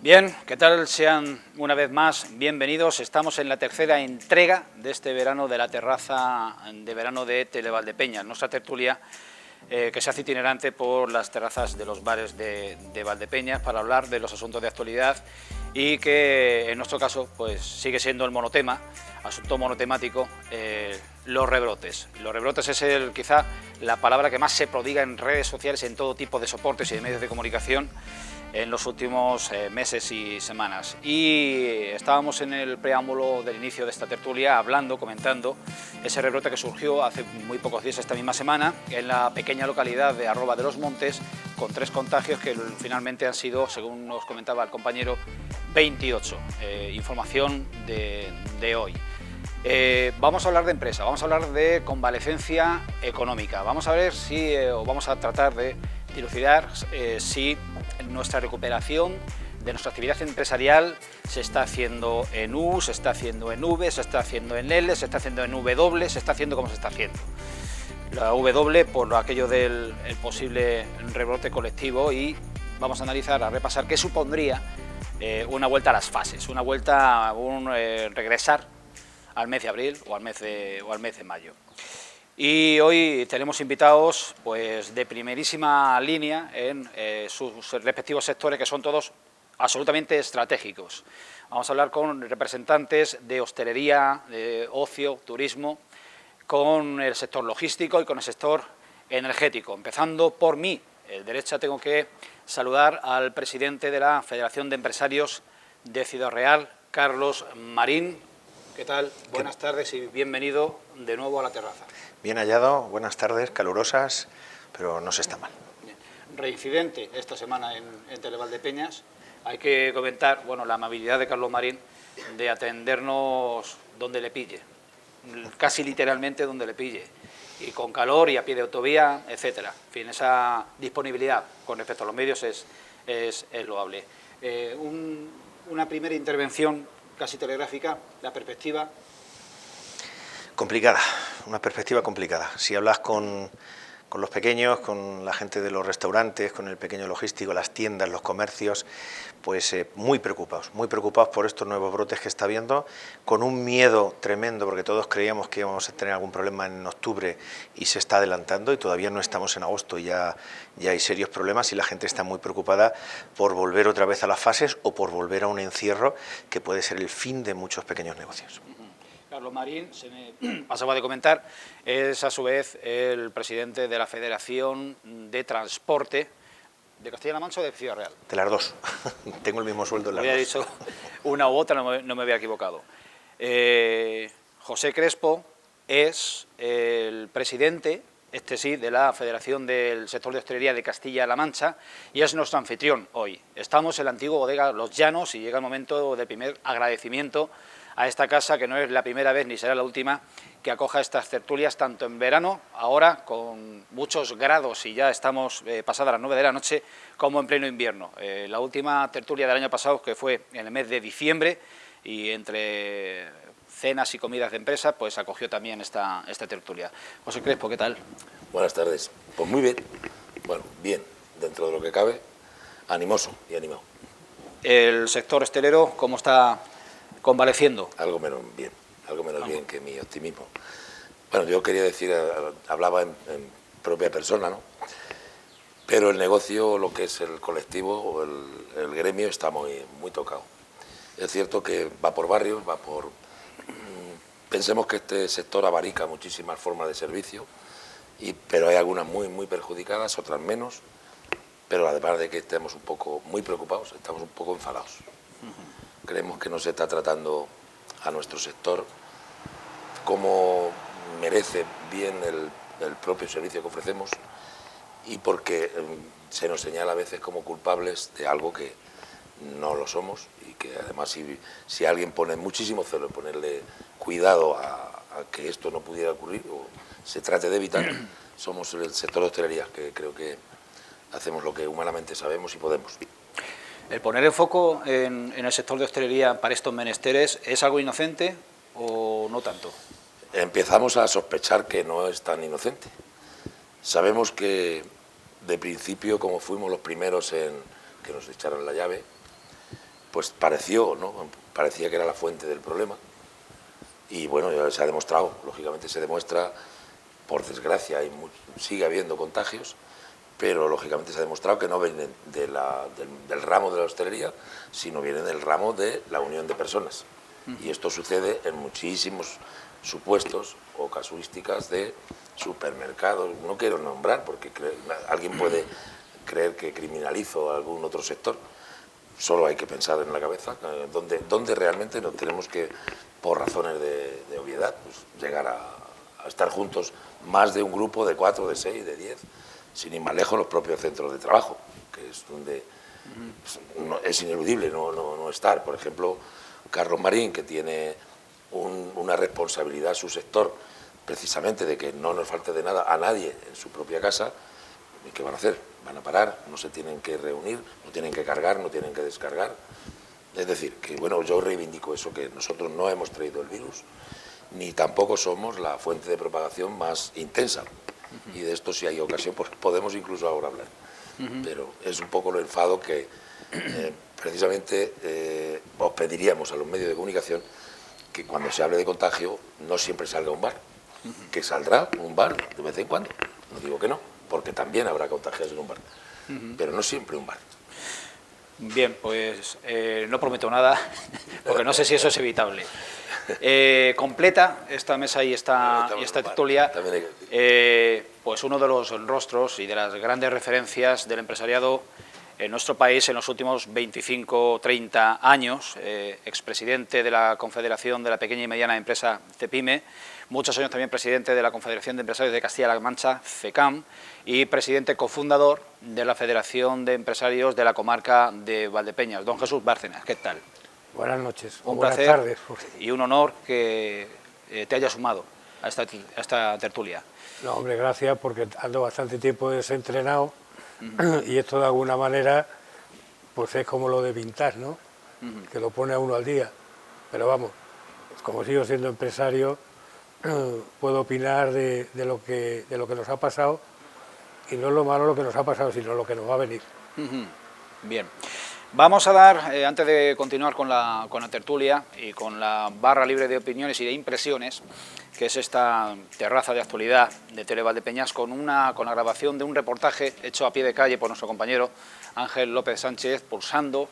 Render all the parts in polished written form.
Bien, ¿qué tal? Sean una vez más bienvenidos. Estamos en la tercera entrega de este verano de la terraza de verano de Televaldepeñas, nuestra tertulia que se hace itinerante por las terrazas de los bares de Valdepeñas para hablar de los asuntos de actualidad y que en nuestro caso pues sigue siendo el monotema, asunto monotemático, los rebrotes. Los rebrotes es quizá la palabra que más se prodiga en redes sociales, en todo tipo de soportes y de medios de comunicación en los últimos meses y semanas. Y estábamos en el preámbulo del inicio de esta tertulia hablando, comentando ese rebrote que surgió hace muy pocos días, esta misma semana, en la pequeña localidad de Arroba de los Montes, con 3 contagios que finalmente han sido, según nos comentaba el compañero, 28. Información de hoy. Vamos a hablar de empresa, vamos a hablar de convalecencia económica, vamos a ver si, o vamos a tratar de dilucidar si nuestra recuperación de nuestra actividad empresarial se está haciendo en U, se está haciendo en V, se está haciendo en L, se está haciendo en W, se está haciendo como se está haciendo. La W por aquello del posible rebrote colectivo, y vamos a analizar, a repasar qué supondría una vuelta a las fases, una vuelta, un regresar al mes de abril o al mes de mayo. Y hoy tenemos invitados pues, de primerísima línea en sus respectivos sectores, que son todos absolutamente estratégicos. Vamos a hablar con representantes de hostelería, de ocio, turismo, con el sector logístico y con el sector energético. Empezando por mí, a derecha tengo que saludar al presidente de la Federación de Empresarios de Ciudad Real, Carlos Marín. ¿Qué tal? Buenas tardes y bienvenido de nuevo a la terraza. Bien hallado, buenas tardes, calurosas, pero no se está mal. Reincidente esta semana en Televaldepeñas. Hay que comentar, bueno, la amabilidad de Carlos Marín de atendernos donde le pille, casi literalmente donde le pille, y con calor y a pie de autovía, etcétera. En fin, esa disponibilidad con respecto a los medios es loable. Una primera intervención casi telegráfica, la perspectiva. Complicada, una perspectiva complicada. Si hablas con los pequeños, con la gente de los restaurantes, con el pequeño logístico, las tiendas, los comercios, pues muy preocupados por estos nuevos brotes que está habiendo, con un miedo tremendo, porque todos creíamos que íbamos a tener algún problema en octubre y se está adelantando, y todavía no estamos en agosto y ya hay serios problemas, y la gente está muy preocupada por volver otra vez a las fases o por volver a un encierro que puede ser el fin de muchos pequeños negocios. Carlos Marín, se me pasaba de comentar, es a su vez el presidente de la Federación de Transporte de Castilla-La Mancha o de Ciudad Real. De las dos, tengo el mismo sueldo en las dos. Había dicho una u otra, no me había equivocado. José Crespo es el presidente, este sí, de la Federación del Sector de Hostelería de Castilla-La Mancha, y es nuestro anfitrión hoy. Estamos en la antigua bodega Los Llanos y llega el momento del primer agradecimiento a esta casa, que no es la primera vez ni será la última que acoja estas tertulias, tanto en verano, ahora con muchos grados y ya estamos pasadas las 9 de la noche, como en pleno invierno. La última tertulia del año pasado, que fue en el mes de diciembre, y entre cenas y comidas de empresa, pues acogió también esta tertulia. José Crespo, ¿qué tal? Buenas tardes. Pues muy bien. Bueno, bien, dentro de lo que cabe, animoso y animado. El sector hostelero, ¿cómo está convaleciendo? Algo menos bien que mi optimismo. Bueno, yo quería decir, hablaba en propia persona, ¿no? Pero el negocio, lo que es el colectivo o el gremio, está muy tocado. Es cierto que va por barrios, pensemos que este sector abarica muchísimas formas de servicio, pero hay algunas muy perjudicadas, otras menos, pero además de que estemos un poco muy preocupados, estamos un poco enfadados. Creemos que no se está tratando a nuestro sector como merece bien el propio servicio que ofrecemos, y porque se nos señala a veces como culpables de algo que no lo somos, y que además si alguien pone muchísimo celo en ponerle cuidado a que esto no pudiera ocurrir o se trate de evitar, somos el sector de hostelería, que creo que hacemos lo que humanamente sabemos y podemos. ¿El poner el foco en el sector de hostelería para estos menesteres es algo inocente o no tanto? Empezamos a sospechar que no es tan inocente. Sabemos que de principio, como fuimos los primeros en que nos echaron la llave, pues parecía que era la fuente del problema. Y bueno, ya se ha demostrado, lógicamente se demuestra, por desgracia, sigue habiendo contagios, pero lógicamente se ha demostrado que no vienen del ramo de la hostelería, sino vienen del ramo de la unión de personas. Y esto sucede en muchísimos supuestos o casuísticas de supermercados. No quiero nombrar porque alguien puede creer que criminalizo a algún otro sector. Solo hay que pensar en la cabeza donde realmente no tenemos que, por razones de obviedad, pues, llegar a estar juntos más de un grupo de 4, de 6, de 10, sin ir más lejos los propios centros de trabajo, que es donde es ineludible no estar. Por ejemplo, Carlos Marín, que tiene una responsabilidad su sector, precisamente de que no nos falte de nada a nadie en su propia casa, ¿y qué van a hacer? Van a parar, no se tienen que reunir, no tienen que cargar, no tienen que descargar. Es decir, que bueno, yo reivindico eso, que nosotros no hemos traído el virus, ni tampoco somos la fuente de propagación más intensa. Y de esto, si hay ocasión, pues podemos incluso ahora hablar. Pero es un poco lo enfado que precisamente os pediríamos a los medios de comunicación que cuando se hable de contagio no siempre salga un bar, que saldrá un bar de vez en cuando, no digo que no, porque también habrá contagios en un bar, pero no siempre un bar. Bien, pues no prometo nada, porque no sé si eso es evitable. Completa esta mesa y esta tertulia, pues uno de los rostros y de las grandes referencias del empresariado en nuestro país en los últimos 25 o 30 años, expresidente de la Confederación de la Pequeña y Mediana Empresa, CEPIME, muchos años también presidente de la Confederación de Empresarios de Castilla-La Mancha, FECAM, y presidente cofundador de la Federación de Empresarios de la Comarca de Valdepeñas. Don Jesús Bárcenas, ¿qué tal? Buenas noches, Un buenas placer tardes. Y un honor que te haya sumado a esta tertulia. No, hombre, gracias, porque ando bastante tiempo desentrenado y esto de alguna manera pues es como lo de vintage, ¿no? Que lo pone a uno al día. Pero vamos, como sigo siendo empresario, puedo opinar de lo que nos ha pasado, y no es lo malo lo que nos ha pasado, sino lo que nos va a venir. Bien. Vamos a dar, antes de continuar con la tertulia y con la barra libre de opiniones y de impresiones, que es esta terraza de actualidad de Tele Valdepeñas, con la grabación de un reportaje hecho a pie de calle por nuestro compañero Ángel López Sánchez, pulsando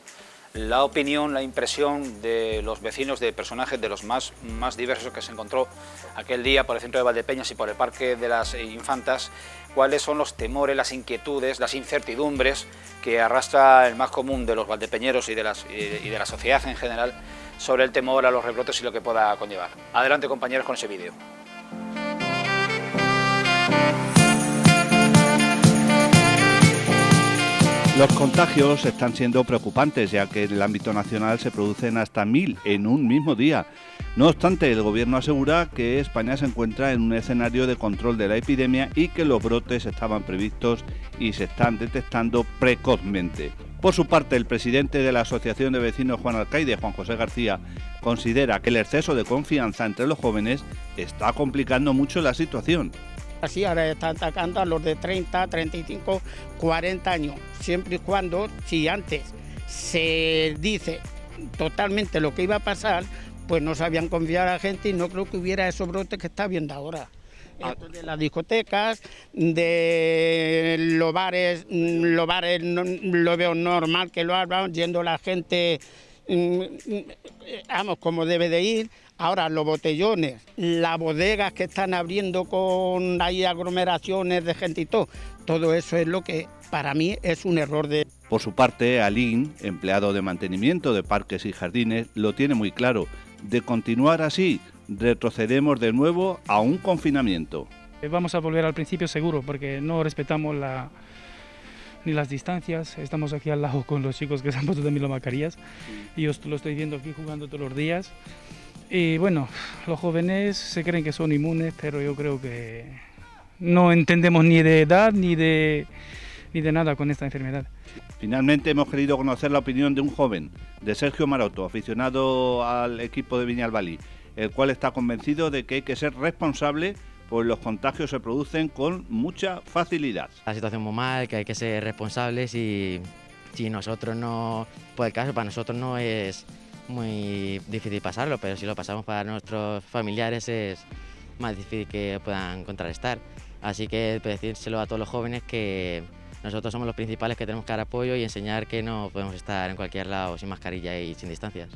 la opinión, la impresión de los vecinos, de personajes de los más diversos que se encontró aquel día por el centro de Valdepeñas y por el Parque de las Infantas, cuáles son los temores, las inquietudes, las incertidumbres que arrastra el más común de los valdepeñeros y de la sociedad en general sobre el temor a los rebrotes y lo que pueda conllevar. Adelante, compañeros, con ese vídeo. Los contagios están siendo preocupantes, ya que en el ámbito nacional se producen hasta 1000 en un mismo día. No obstante, el Gobierno asegura que España se encuentra en un escenario de control de la epidemia y que los brotes estaban previstos y se están detectando precozmente. Por su parte, el presidente de la Asociación de Vecinos Juan Alcaide, Juan José García, considera que el exceso de confianza entre los jóvenes está complicando mucho la situación. Así ahora están atacando a los de 30, 35, 40 años, siempre y cuando, si antes se dice totalmente lo que iba a pasar, pues no sabían confiar a la gente y no creo que hubiera esos brotes que está viendo ahora. Esto de las discotecas, de los bares lo veo normal que lo hagan, yendo la gente, vamos, como debe de ir. Ahora los botellones, las bodegas que están abriendo con ahí aglomeraciones de gente y todo eso es lo que para mí es un error de... Por su parte, Alín, empleado de mantenimiento de parques y jardines, lo tiene muy claro. De continuar así, retrocedemos de nuevo a un confinamiento. Vamos a volver al principio seguro, porque no respetamos ni las distancias. Estamos aquí al lado con los chicos que se han puesto también las mascarillas y yo lo estoy viendo aquí jugando todos los días. Y bueno, los jóvenes se creen que son inmunes, pero yo creo que no entendemos ni de edad ni de nada con esta enfermedad. Finalmente hemos querido conocer la opinión de un joven, de Sergio Maroto, aficionado al equipo de Viñalbali, el cual está convencido de que hay que ser responsable, pues los contagios se producen con mucha facilidad. La situación muy mal, que hay que ser responsables y Si nosotros no, por el caso, para nosotros no es muy difícil pasarlo, pero si lo pasamos para nuestros familiares es más difícil que puedan contrarrestar. Así que decírselo a todos los jóvenes que nosotros somos los principales que tenemos que dar apoyo y enseñar que no podemos estar en cualquier lado sin mascarilla y sin distancias.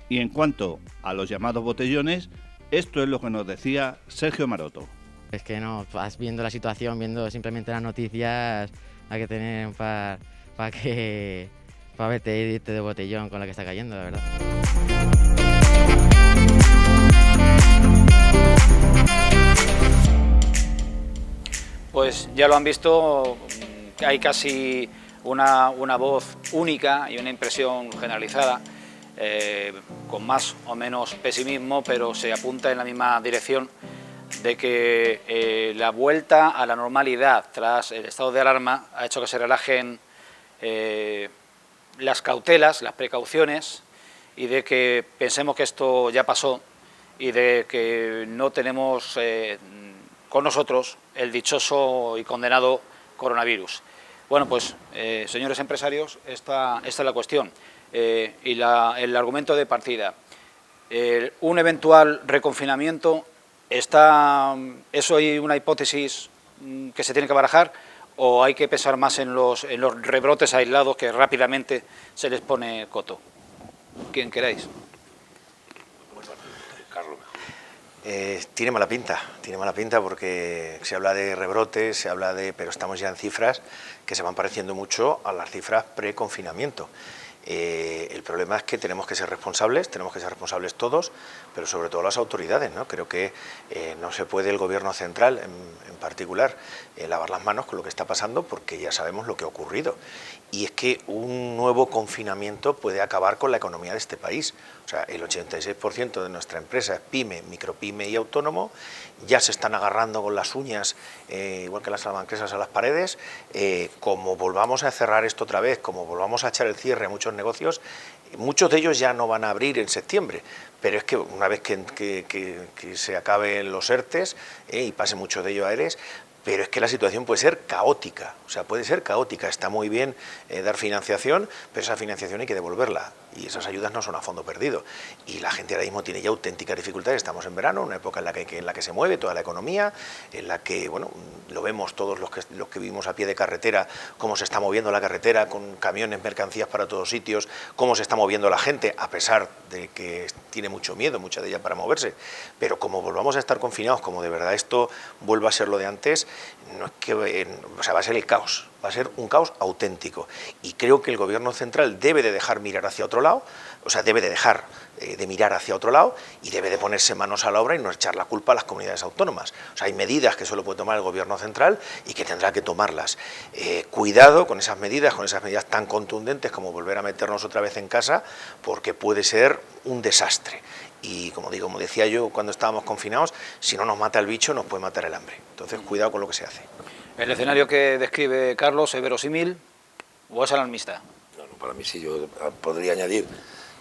Y en cuanto a los llamados botellones, esto es lo que nos decía Sergio Maroto. Es que no, viendo la situación, viendo simplemente las noticias, hay que tener para verte y irte de botellón con la que está cayendo, la verdad. Pues ya lo han visto, hay casi una voz única y una impresión generalizada, con más o menos pesimismo, pero se apunta en la misma dirección de que la vuelta a la normalidad tras el estado de alarma ha hecho que se relajen las cautelas, las precauciones, y de que pensemos que esto ya pasó y de que no tenemos con nosotros el dichoso y condenado coronavirus. Bueno, pues, señores empresarios, esta es la cuestión y el argumento de partida. Un eventual reconfinamiento, ¿eso hay una hipótesis que se tiene que barajar o hay que pensar más en los rebrotes aislados que rápidamente se les pone coto? ¿Quién queráis? Carlos. Tiene mala pinta porque se habla de rebrotes, pero estamos ya en cifras que se van pareciendo mucho a las cifras pre-confinamiento. El problema es que tenemos que ser responsables todos, pero sobre todo las autoridades, ¿no? Creo que no se puede el Gobierno central, en particular, lavar las manos con lo que está pasando, porque ya sabemos lo que ha ocurrido. Y es que un nuevo confinamiento puede acabar con la economía de este país. O sea, el 86% de nuestra empresa es pyme, micropyme y autónomo, ya se están agarrando con las uñas, igual que las salamanquesas, a las paredes. Como volvamos a cerrar esto otra vez, como volvamos a echar el cierre a muchos negocios, muchos de ellos ya no van a abrir en septiembre, pero es que una vez que se acaben los ERTES y pase mucho de ello a ERES, pero es que la situación puede ser caótica, está muy bien dar financiación, pero esa financiación hay que devolverla y esas ayudas no son a fondo perdido y la gente ahora mismo tiene ya auténticas dificultades. Estamos en verano, una época en la que se mueve toda la economía, en la que, bueno, lo vemos todos los que vivimos a pie de carretera, cómo se está moviendo la carretera con camiones, mercancías para todos sitios, cómo se está moviendo la gente, a pesar de que tiene mucho miedo, mucha de ella, para moverse, pero como volvamos a estar confinados, como de verdad esto vuelva a ser lo de antes, no es que, va a ser el caos, va a ser un caos auténtico, y creo que el Gobierno central debe de dejar mirar hacia otro lado, debe de dejar de mirar hacia otro lado y debe de ponerse manos a la obra y no echar la culpa a las comunidades autónomas. Hay medidas que solo puede tomar el Gobierno central y que tendrá que tomarlas. Cuidado con esas medidas tan contundentes como volver a meternos otra vez en casa, porque puede ser un desastre. Y como decía yo cuando estábamos confinados, si no nos mata el bicho, nos puede matar el hambre. Entonces, cuidado con lo que se hace. ¿El escenario que describe Carlos es verosímil o es alarmista? No, para mí sí. Yo podría añadir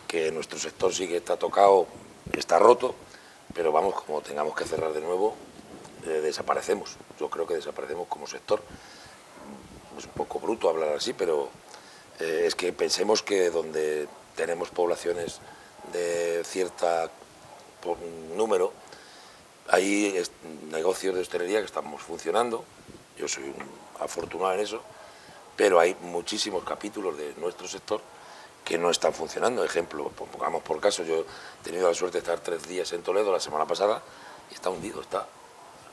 que nuestro sector sí que está tocado, está roto, pero vamos, como tengamos que cerrar de nuevo, desaparecemos. Yo creo que desaparecemos como sector. Es un poco bruto hablar así, pero es que pensemos que donde tenemos poblaciones de cierta número, hay negocios de hostelería que estamos funcionando. Yo soy un afortunado en eso, pero hay muchísimos capítulos de nuestro sector que no están funcionando. Ejemplo, pongamos por caso, yo he tenido la suerte de estar 3 días en Toledo la semana pasada y está hundido, está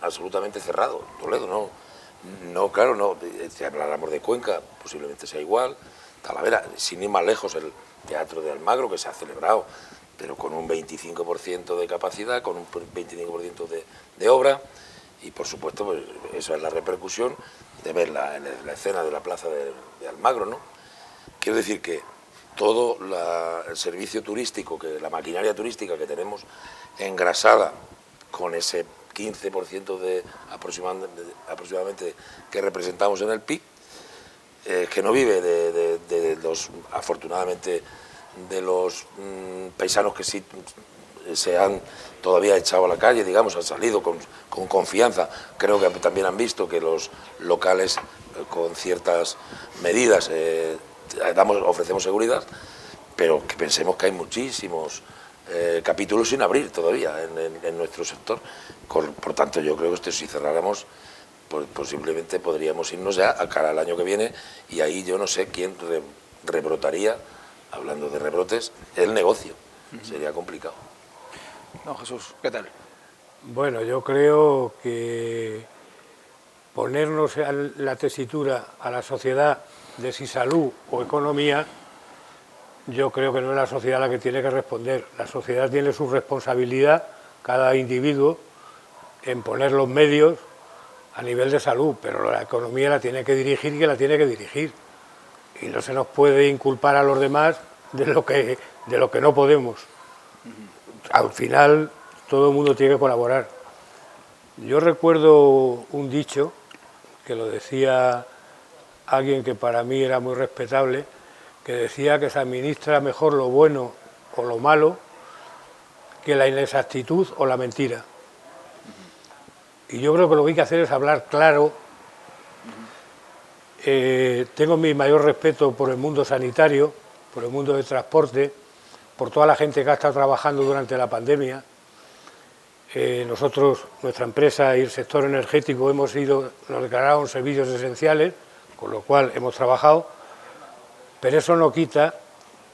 absolutamente cerrado. Toledo no, si habláramos de Cuenca, posiblemente sea igual. Talavera, sin ir más lejos, el Teatro de Almagro, que se ha celebrado, pero con un 25% de capacidad, con un 25% de obra, y por supuesto, pues, eso es la repercusión de ver la escena de la plaza de Almagro, ¿no? Quiero decir que todo el servicio turístico, la maquinaria turística que tenemos engrasada con ese 15% aproximadamente que representamos en el PIB, que no vive afortunadamente, de los paisanos que sí se han todavía echado a la calle, digamos, han salido con confianza. Creo que también han visto que los locales con ciertas medidas ofrecemos seguridad, pero que pensemos que hay muchísimos capítulos sin abrir todavía en nuestro sector. Por tanto, yo creo que esto, si cerráramos, pues posiblemente podríamos irnos ya a cara al año que viene, y ahí yo no sé quién rebrotaría, hablando de rebrotes, el negocio. Sería complicado. Don Jesús, ¿qué tal? Bueno, yo creo que ponernos en la tesitura a la sociedad de si salud o economía, yo creo que no es la sociedad la que tiene que responder. La sociedad tiene su responsabilidad, cada individuo, en poner los medios a nivel de salud, pero la economía la tiene que dirigir, que la tiene que dirigir. Y no se nos puede inculpar a los demás de lo que no podemos. Al final, todo el mundo tiene que colaborar. Yo recuerdo un dicho que lo decía alguien que para mí era muy respetable, que decía que se administra mejor lo bueno o lo malo que la inexactitud o la mentira. Y yo creo que lo que hay que hacer es hablar claro. Tengo mi mayor respeto por el mundo sanitario, por el mundo del transporte, por toda la gente que ha estado trabajando durante la pandemia. Nosotros, nuestra empresa y el sector energético, nos declararon servicios esenciales, con lo cual hemos trabajado, pero eso no quita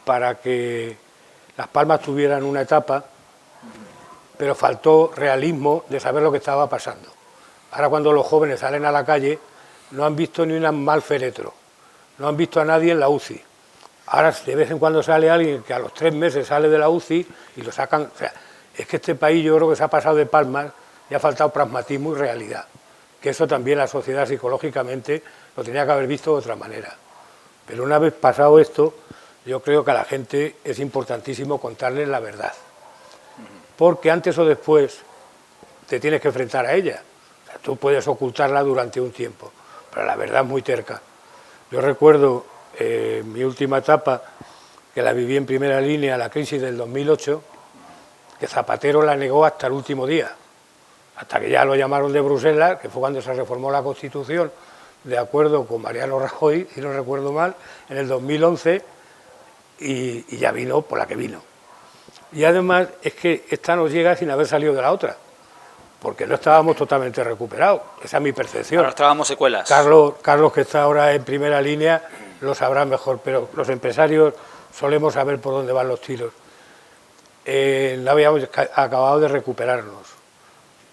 para que Las Palmas tuvieran una etapa, pero faltó realismo de saber lo que estaba pasando. Ahora, cuando los jóvenes salen a la calle, no han visto ni un mal féretro, no han visto a nadie en la UCI. Ahora, de vez en cuando sale alguien que a los 3 meses sale de la UCI y lo sacan. O sea, es que este país, yo creo que se ha pasado de palmas y ha faltado pragmatismo y realidad. Que eso también la sociedad psicológicamente lo tenía que haber visto de otra manera. Pero una vez pasado esto, yo creo que a la gente es importantísimo contarles la verdad. Porque antes o después te tienes que enfrentar a ella. O sea, tú puedes ocultarla durante un tiempo, pero la verdad es muy terca. Yo recuerdo mi última etapa, que la viví en primera línea, la crisis del 2008, que Zapatero la negó hasta el último día, hasta que ya lo llamaron de Bruselas, que fue cuando se reformó la Constitución, de acuerdo con Mariano Rajoy, si no recuerdo mal, en el 2011, y ya vino por la que vino. Y además es que esta nos llega sin haber salido de la otra, porque no estábamos totalmente recuperados, esa es mi percepción. Ahora estábamos secuelas. Carlos, que está ahora en primera línea, lo sabrá mejor, pero los empresarios solemos saber por dónde van los tiros. No habíamos acabado de recuperarnos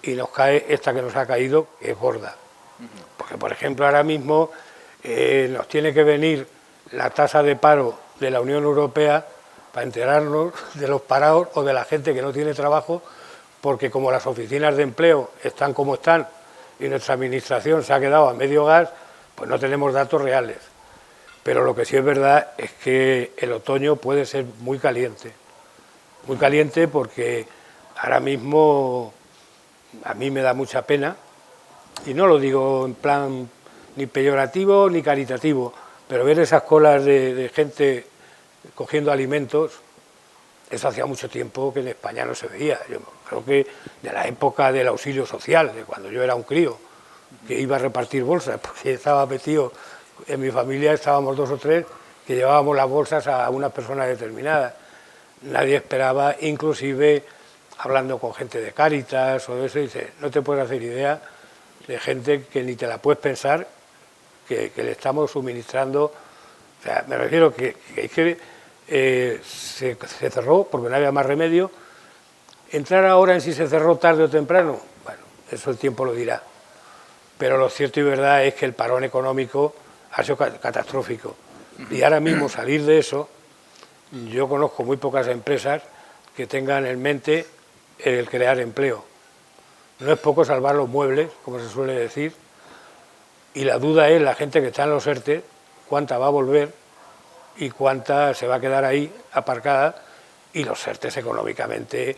y nos cae esta que nos ha caído, que es gorda. Porque, por ejemplo, ahora mismo nos tiene que venir la tasa de paro de la Unión Europea para enterarnos de los parados o de la gente que no tiene trabajo, porque como las oficinas de empleo están como están y nuestra administración se ha quedado a medio gas, pues no tenemos datos reales. Pero lo que sí es verdad es que el otoño puede ser muy caliente porque ahora mismo a mí me da mucha pena, y no lo digo en plan ni peyorativo ni caritativo, pero ver esas colas de gente cogiendo alimentos, eso hacía mucho tiempo que en España no se veía. Yo creo que de la época del auxilio social, de cuando yo era un crío, que iba a repartir bolsas, porque estaba metido, en mi familia estábamos 2 o 3 que llevábamos las bolsas a unas personas determinadas. Nadie esperaba, inclusive hablando con gente de Cáritas o de eso, dice, no te puedes hacer idea de gente que ni te la puedes pensar que le estamos suministrando. O sea, me refiero que se cerró porque no había más remedio. Entrar ahora en si se cerró tarde o temprano, bueno, eso el tiempo lo dirá. Pero lo cierto y verdad es que el parón económico ha sido catastrófico. Y ahora mismo salir de eso, yo conozco muy pocas empresas que tengan en mente el crear empleo. No es poco salvar los muebles, como se suele decir, y la duda es la gente que está en los ERTE, cuánta va a volver y cuánta se va a quedar ahí aparcada, y los ERTE económicamente.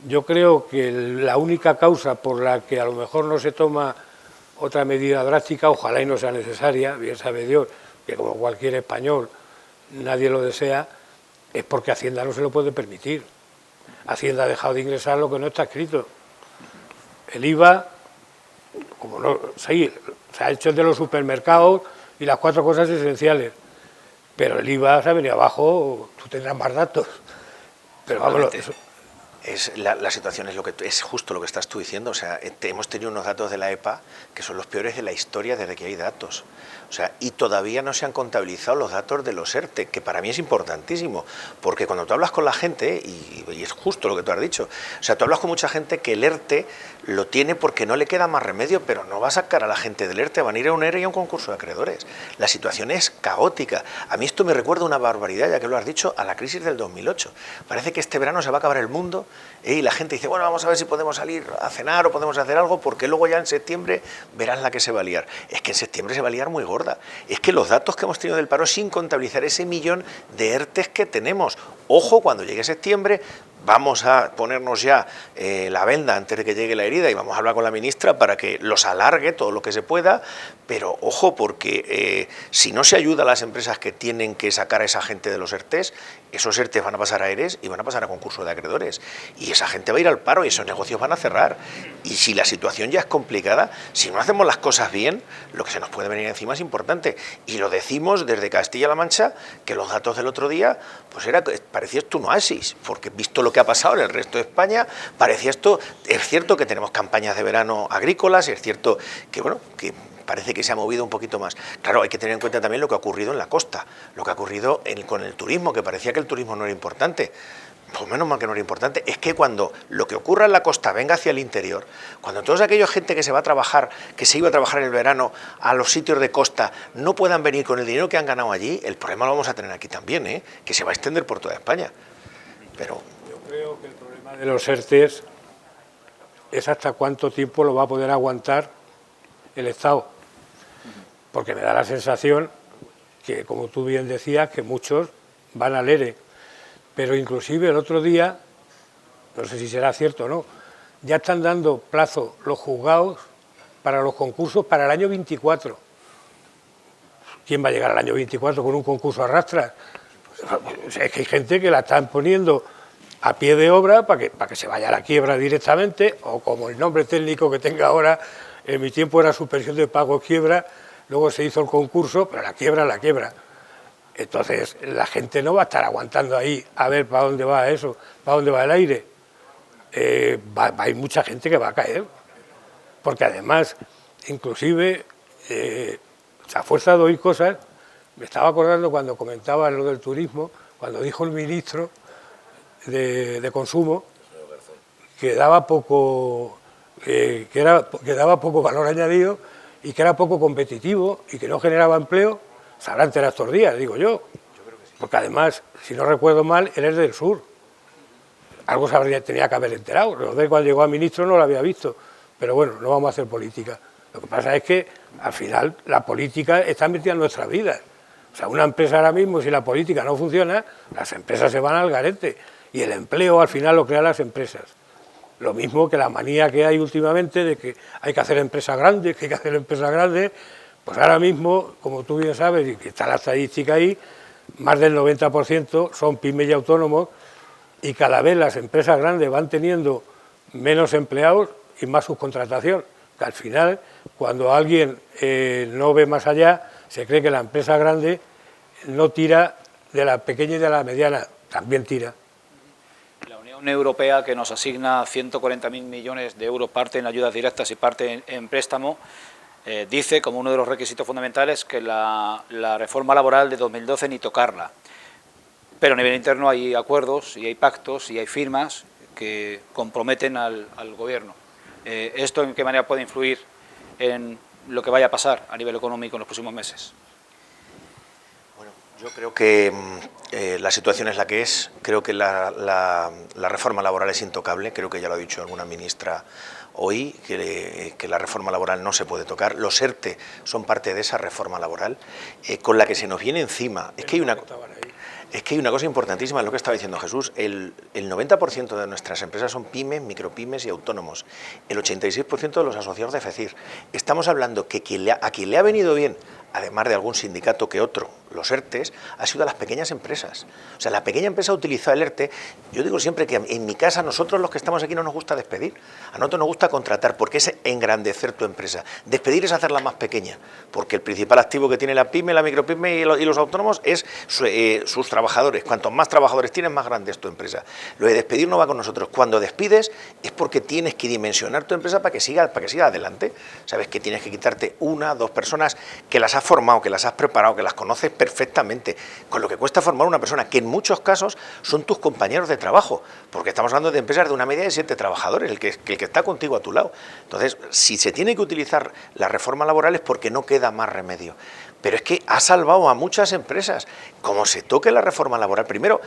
Yo creo que la única causa por la que a lo mejor no se toma otra medida drástica, ojalá y no sea necesaria, bien sabe Dios que como cualquier español nadie lo desea, es porque Hacienda no se lo puede permitir. Hacienda ha dejado de ingresar lo que no está escrito. El IVA, como no, sí, se ha hecho de los supermercados y las 4 cosas esenciales, pero el IVA se ha venido abajo, tú tendrás más datos. Pero vamos, la situación es justo lo que estás tú diciendo. O sea, hemos tenido unos datos de la EPA que son los peores de la historia desde que hay datos. O sea, y todavía no se han contabilizado los datos de los ERTE, que para mí es importantísimo, porque cuando tú hablas con la gente, y es justo lo que tú has dicho, o sea, tú hablas con mucha gente que el ERTE lo tiene porque no le queda más remedio, pero no va a sacar a la gente del ERTE, van a ir a un ERE y a un concurso de acreedores. La situación es caótica. A mí esto me recuerda una barbaridad, ya que lo has dicho, a la crisis del 2008. Parece que este verano se va a acabar el mundo, y la gente dice, bueno, vamos a ver si podemos salir a cenar o podemos hacer algo, porque luego ya en septiembre verás la que se va a liar. Es que en septiembre se va a liar muy gorda. Es que los datos que hemos tenido del paro, sin contabilizar ese millón de ERTEs que tenemos. Ojo, cuando llegue septiembre vamos a ponernos ya la venda antes de que llegue la herida y vamos a hablar con la ministra para que los alargue todo lo que se pueda, pero ojo, porque si no se ayuda a las empresas que tienen que sacar a esa gente de los ERTEs, esos ERTEs van a pasar a ERES y van a pasar a concurso de acreedores, y esa gente va a ir al paro y esos negocios van a cerrar. Y si la situación ya es complicada, si no hacemos las cosas bien, lo que se nos puede venir encima es importante, y lo decimos desde Castilla-La Mancha, que los datos del otro día pues parecía esto un oasis, porque visto lo que ha pasado en el resto de España, parecía esto. Es cierto que tenemos campañas de verano agrícolas, es cierto que, bueno, que parece que se ha movido un poquito más. Claro, hay que tener en cuenta también lo que ha ocurrido en la costa, lo que ha ocurrido con el turismo, que parecía que el turismo no era importante. Pues menos mal que no era importante. Es que cuando lo que ocurra en la costa venga hacia el interior, cuando toda aquella gente que se va a trabajar, que se iba a trabajar en el verano a los sitios de costa, no puedan venir con el dinero que han ganado allí, el problema lo vamos a tener aquí también, que se va a extender por toda España. Pero yo creo que el problema de los ERTEs es hasta cuánto tiempo lo va a poder aguantar el Estado, porque me da la sensación que, como tú bien decías, que muchos van al ERE, pero inclusive el otro día, no sé si será cierto o no, ya están dando plazo los juzgados para los concursos para el año 24. ¿Quién va a llegar al año 24 con un concurso a rastras? Es que hay gente que la están poniendo a pie de obra para que se vaya a la quiebra directamente, o como el nombre técnico que tenga ahora, en mi tiempo era suspensión de pago quiebra, luego se hizo el concurso, pero la quiebra es la quiebra. Entonces la gente no va a estar aguantando ahí a ver para dónde va eso, para dónde va el aire. Hay mucha gente que va a caer, porque además, inclusive, a fuerza de oír cosas, me estaba acordando cuando comentaba lo del turismo, cuando dijo el ministro de Consumo que daba poco, que daba poco valor añadido y que era poco competitivo y que no generaba empleo. Se habrá enterado estos días, digo yo, porque además, si no recuerdo mal, él es del sur. Algo tenía que haber enterado. Cuando llegó a ministro no lo había visto, pero bueno, no vamos a hacer política. Lo que pasa es que al final la política está metida en nuestras vidas. O sea, una empresa ahora mismo, si la política no funciona, las empresas se van al garete y el empleo al final lo crean las empresas. Lo mismo que la manía que hay últimamente de que hay que hacer empresas grandes, pues ahora mismo, como tú bien sabes, y que está la estadística ahí, más del 90% son pymes y autónomos, y cada vez las empresas grandes van teniendo menos empleados y más subcontratación. Que al final, cuando alguien no ve más allá, se cree que la empresa grande no tira de la pequeña y de la mediana, también tira. La Unión Europea, que nos asigna 140.000 millones de euros, parte en ayudas directas y parte en préstamo, dice como uno de los requisitos fundamentales que la reforma laboral de 2012 ni tocarla. Pero a nivel interno hay acuerdos y hay pactos y hay firmas que comprometen al gobierno. ¿Esto en qué manera puede influir en lo que vaya a pasar a nivel económico en los próximos meses? Bueno, yo creo que la situación es la que es. Creo que la reforma laboral es intocable. Creo que ya lo ha dicho alguna ministra hoy, que la reforma laboral no se puede tocar. Los ERTE son parte de esa reforma laboral, con la que se nos viene encima. Es que hay una cosa importantísima en lo que estaba diciendo Jesús. El 90% de nuestras empresas son pymes, micropymes y autónomos. El 86% de los asociados de FECIR. Estamos hablando que a quien le ha venido bien además de algún sindicato que otro, los ERTEs, ha sido a las pequeñas empresas. O sea, la pequeña empresa ha utilizado el ERTE. Yo digo siempre que en mi casa, nosotros los que estamos aquí no nos gusta despedir. A nosotros nos gusta contratar, porque es engrandecer tu empresa. Despedir es hacerla más pequeña, porque el principal activo que tiene la pyme, la micropyme y los autónomos es sus trabajadores. Cuantos más trabajadores tienes, más grande es tu empresa. Lo de despedir no va con nosotros. Cuando despides es porque tienes que dimensionar tu empresa para que siga adelante. Sabes que tienes que quitarte 1, 2 personas que las has formado, que las has preparado, que las conoces perfectamente, con lo que cuesta formar una persona, que en muchos casos son tus compañeros de trabajo, porque estamos hablando de empresas de una media de 7 trabajadores, el que está contigo a tu lado. Entonces, si se tiene que utilizar la reforma laboral es porque no queda más remedio. Pero es que ha salvado a muchas empresas. Como se toque la reforma laboral, primero,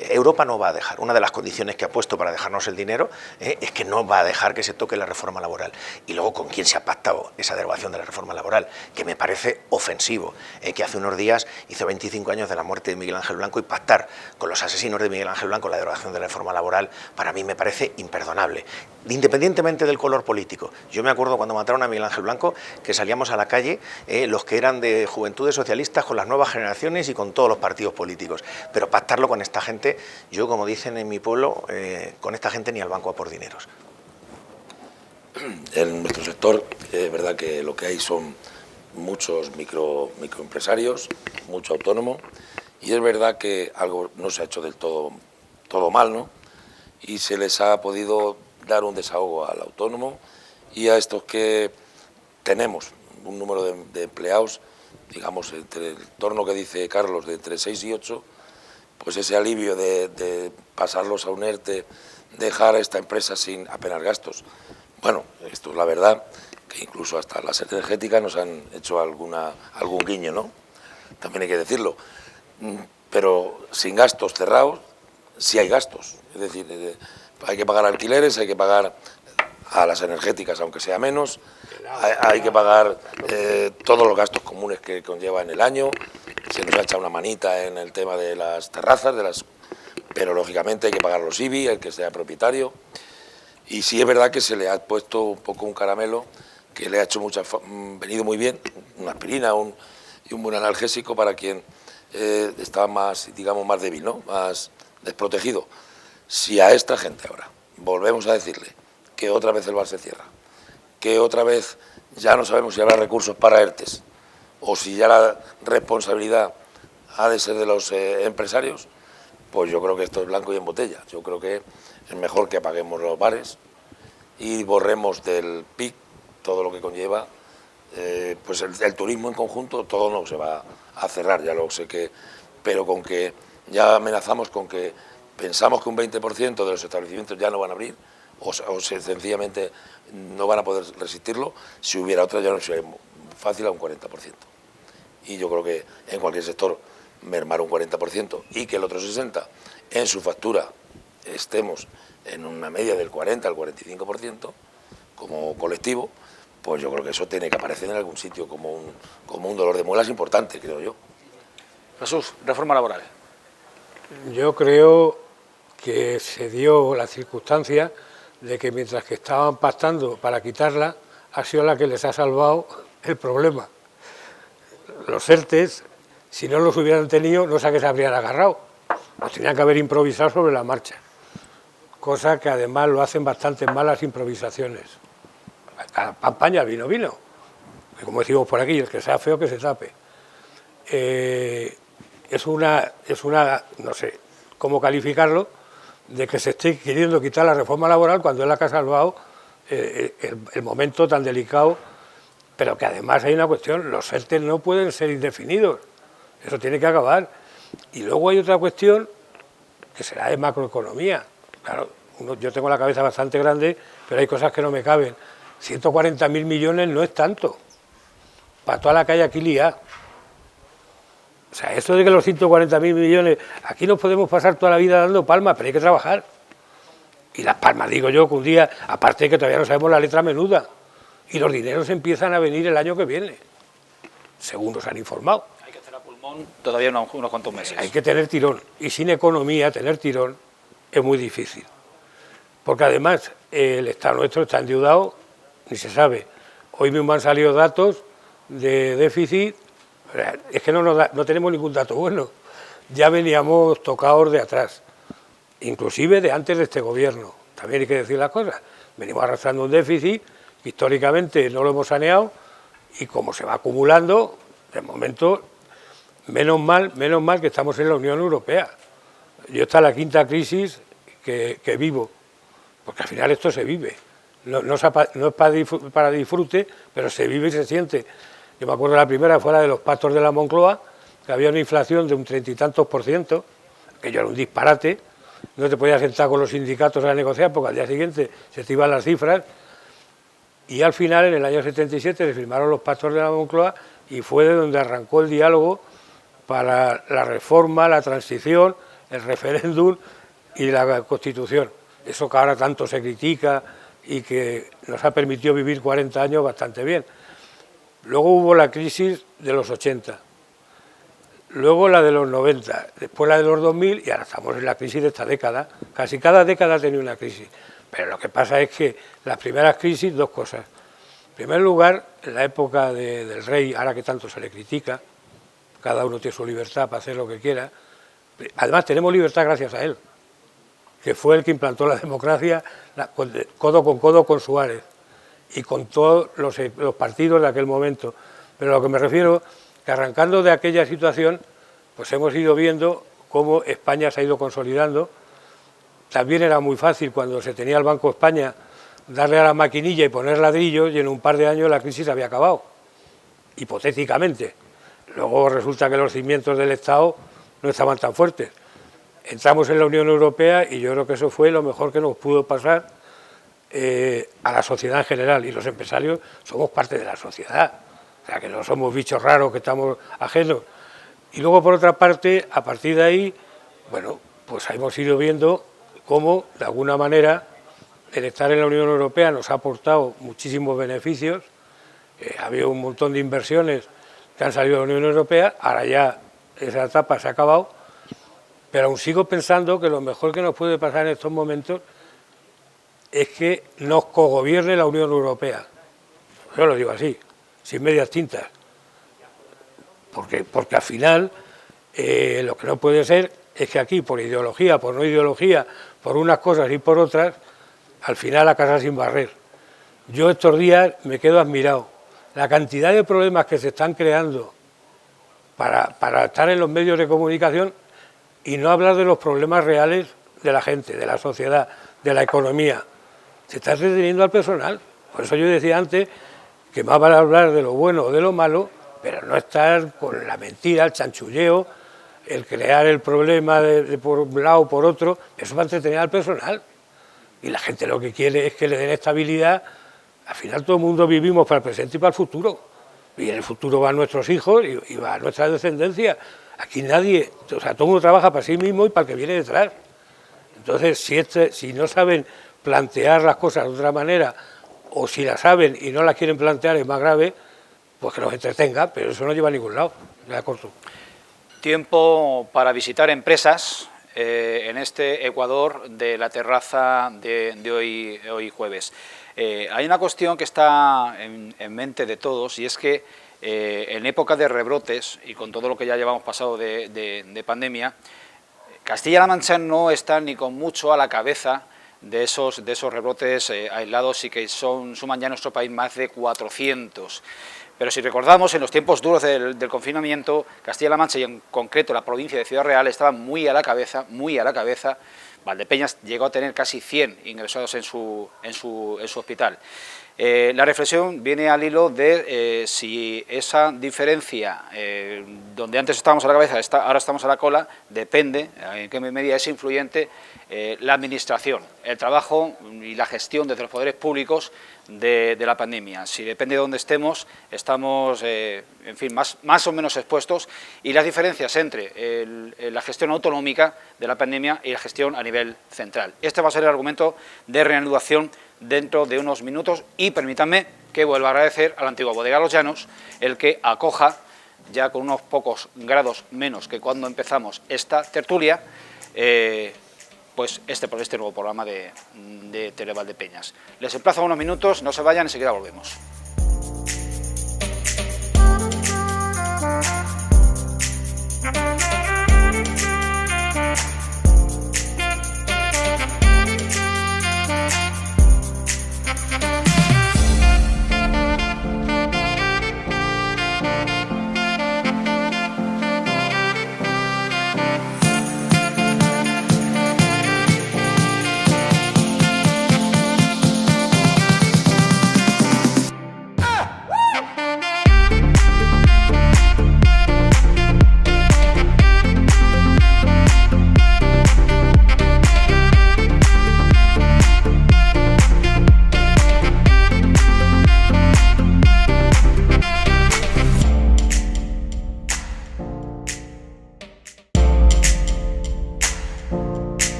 Europa no va a dejar, una de las condiciones que ha puesto para dejarnos el dinero es que no va a dejar que se toque la reforma laboral. Y luego, ¿con quién se ha pactado esa derogación de la reforma laboral? Que me parece ofensivo, que hace unos días hizo 25 años de la muerte de Miguel Ángel Blanco, y pactar con los asesinos de Miguel Ángel Blanco la derogación de la reforma laboral, para mí me parece imperdonable, independientemente del color político. Yo me acuerdo cuando mataron a Miguel Ángel Blanco, que salíamos a la calle, los que eran de Juventudes Socialistas, con las nuevas generaciones y con todos los partidos políticos, pero pactarlo con esta gente, yo, como dicen en mi pueblo, con esta gente ni al banco a por dineros. En nuestro sector es verdad que lo que hay son muchos microempresarios, mucho autónomo, y es verdad que algo no se ha hecho del todo mal, ¿no? Y se les ha podido dar un desahogo al autónomo y a estos que tenemos un número de empleados, digamos, entre el torno que dice Carlos, de entre 6 y 8, pues ese alivio de pasarlos a un ERTE, dejar a esta empresa sin apenas gastos. Bueno, esto es la verdad, que incluso hasta las energéticas nos han hecho algún guiño, ¿no? También hay que decirlo. Pero sin gastos cerrados, sí hay gastos. Es decir, hay que pagar alquileres, hay que pagar a las energéticas, aunque sea menos, hay que pagar todos los gastos comunes que conlleva en el año. Se nos ha echado una manita en el tema de las terrazas, pero lógicamente hay que pagar los IBI, el que sea propietario. Y sí es verdad que se le ha puesto un poco un caramelo que le ha hecho venido muy bien, una aspirina y un buen analgésico para quien estaba más, digamos, más débil, ¿no? Más desprotegido. Si a esta gente ahora volvemos a decirle que otra vez el bar se cierra, que otra vez ya no sabemos si habrá recursos para ERTES, o si ya la responsabilidad ha de ser de los empresarios, pues yo creo que esto es blanco y en botella. Yo creo que es mejor que apaguemos los bares y borremos del PIC todo lo que conlleva, pues el turismo en conjunto. Todo no se va a cerrar, ya lo sé, pero con que ya amenazamos con que pensamos que un 20% de los establecimientos ya no van a abrir, o sencillamente no van a poder resistirlo. Si hubiera otra ya no sería fácil a un 40%. Y yo creo que en cualquier sector mermar un 40% y que el otro 60% en su factura estemos en una media del 40 al 45% como colectivo, pues yo creo que eso tiene que aparecer en algún sitio como un dolor de muelas importante, creo yo. Jesús, reforma laboral. Yo creo que se dio la circunstancia de que mientras que estaban pactando para quitarla, ha sido la que les ha salvado el problema. Los ERTEs, si no los hubieran tenido, no sé a qué se habrían agarrado. Los tenían que haber improvisado sobre la marcha. Cosa que además lo hacen bastante mal las improvisaciones. Campaña, vino. Y como decimos por aquí, el que sea feo que se tape. Es una, no sé cómo calificarlo, de que se esté queriendo quitar la reforma laboral cuando es la que ha salvado el momento tan delicado, pero que además hay una cuestión: los ERTE no pueden ser indefinidos, eso tiene que acabar. Y luego hay otra cuestión que será de macroeconomía. Claro, yo tengo la cabeza bastante grande, pero hay cosas que no me caben. 140.000 millones no es tanto para toda la calle aquí liada. O sea, esto de que los 140.000 millones, aquí nos podemos pasar toda la vida dando palmas, pero hay que trabajar. Y las palmas, digo yo, que un día, aparte de que todavía no sabemos la letra menuda, y los dineros empiezan a venir el año que viene, según nos han informado. Hay que hacer a pulmón todavía unos cuantos meses. Hay que tener tirón, y sin economía tener tirón es muy difícil. Porque además el Estado nuestro está endeudado, ni se sabe. Hoy mismo han salido datos de déficit O sea, es que no tenemos ningún dato bueno. Ya veníamos tocados de atrás, inclusive de antes de este gobierno. También hay que decir las cosas. Venimos arrastrando un déficit que históricamente no lo hemos saneado y como se va acumulando, de momento, menos mal que estamos en la Unión Europea. Yo esta es la quinta crisis que vivo, porque al final esto se vive. No es para disfrute, pero se vive y se siente. Yo me acuerdo la primera fue la de los pactos de la Moncloa, que había una inflación de un 30 y tantos %, que yo era un disparate, no te podías sentar con los sindicatos a negociar porque al día siguiente se te iban las cifras, y al final, en el año 77, se firmaron los pactos de la Moncloa y fue de donde arrancó el diálogo para la reforma, la transición, el referéndum y la Constitución. Eso que ahora tanto se critica y que nos ha permitido vivir 40 años bastante bien. Luego hubo la crisis de los 80, luego la de los 90, después la de los 2000 y ahora estamos en la crisis de esta década. Casi cada década ha tenido una crisis, pero lo que pasa es que las primeras crisis, dos cosas. En primer lugar, en la época del rey, ahora que tanto se le critica, cada uno tiene su libertad para hacer lo que quiera. Además tenemos libertad gracias a él, que fue el que implantó la democracia codo con codo con Suárez y con todos los partidos de aquel momento. Pero a lo que me refiero, que arrancando de aquella situación, pues hemos ido viendo cómo España se ha ido consolidando. También era muy fácil cuando se tenía el Banco de España darle a la maquinilla y poner ladrillos y en un par de años la crisis había acabado, hipotéticamente. Luego resulta que los cimientos del Estado no estaban tan fuertes. Entramos en la Unión Europea y yo creo que eso fue lo mejor que nos pudo pasar a la sociedad en general, y los empresarios somos parte de la sociedad, o sea que no somos bichos raros que estamos ajenos. Y luego, por otra parte, a partir de ahí, bueno, pues hemos ido viendo cómo, de alguna manera, el estar en la Unión Europea nos ha aportado muchísimos beneficios. Ha habido un montón de inversiones que han salido de la Unión Europea, ahora ya esa etapa se ha acabado, pero aún sigo pensando que lo mejor que nos puede pasar en estos momentos es que nos cogobierne la Unión Europea. Yo lo digo así, sin medias tintas, porque al final lo que no puede ser es que aquí, por ideología, por no ideología, por unas cosas y por otras, al final la casa sin barrer. Yo estos días me quedo admirado. La cantidad de problemas que se están creando para estar en los medios de comunicación y no hablar de los problemas reales de la gente, de la sociedad, de la economía. Se está reteniendo al personal. Por eso yo decía antes que más vale hablar de lo bueno o de lo malo, pero no estar con la mentira, el chanchulleo, el crear el problema de por un lado o por otro. Eso va a entretener al personal. Y la gente lo que quiere es que le den estabilidad. Al final todo el mundo vivimos para el presente y para el futuro. Y en el futuro van nuestros hijos y va nuestra descendencia. Aquí nadie, o sea, todo el mundo trabaja para sí mismo y para el que viene detrás. Entonces, si no saben plantear las cosas de otra manera, o si las saben y no las quieren plantear, es más grave, pues que nos entretenga, pero eso no lleva a ningún lado. Ya corto. Tiempo para visitar empresas en este Ecuador de la terraza de hoy jueves. Hay una cuestión que está en mente de todos, y es que en época de rebrotes y con todo lo que ya llevamos pasado de pandemia, Castilla-La Mancha no está ni con mucho a la cabeza de esos rebrotes aislados, y que suman ya en nuestro país más de 400. Pero si recordamos, en los tiempos duros del confinamiento, Castilla-La Mancha y en concreto la provincia de Ciudad Real estaban muy a la cabeza. Valdepeñas llegó a tener casi 100 ingresados en su hospital. La reflexión viene al hilo de si esa diferencia, donde antes estábamos a la cabeza, ahora estamos a la cola, depende en qué medida es influyente la administración, el trabajo y la gestión desde los poderes públicos de la pandemia. Si depende de dónde estamos en fin, más o menos expuestos, y las diferencias entre la gestión autonómica de la pandemia y la gestión a nivel central. Este va a ser el argumento de reanudación dentro de unos minutos, y permítanme que vuelva a agradecer a la antigua bodega Los Llanos el que acoja, ya con unos pocos grados menos que cuando empezamos esta tertulia, pues este nuevo programa de Televaldepeñas. Les emplazo unos minutos, no se vayan, enseguida volvemos.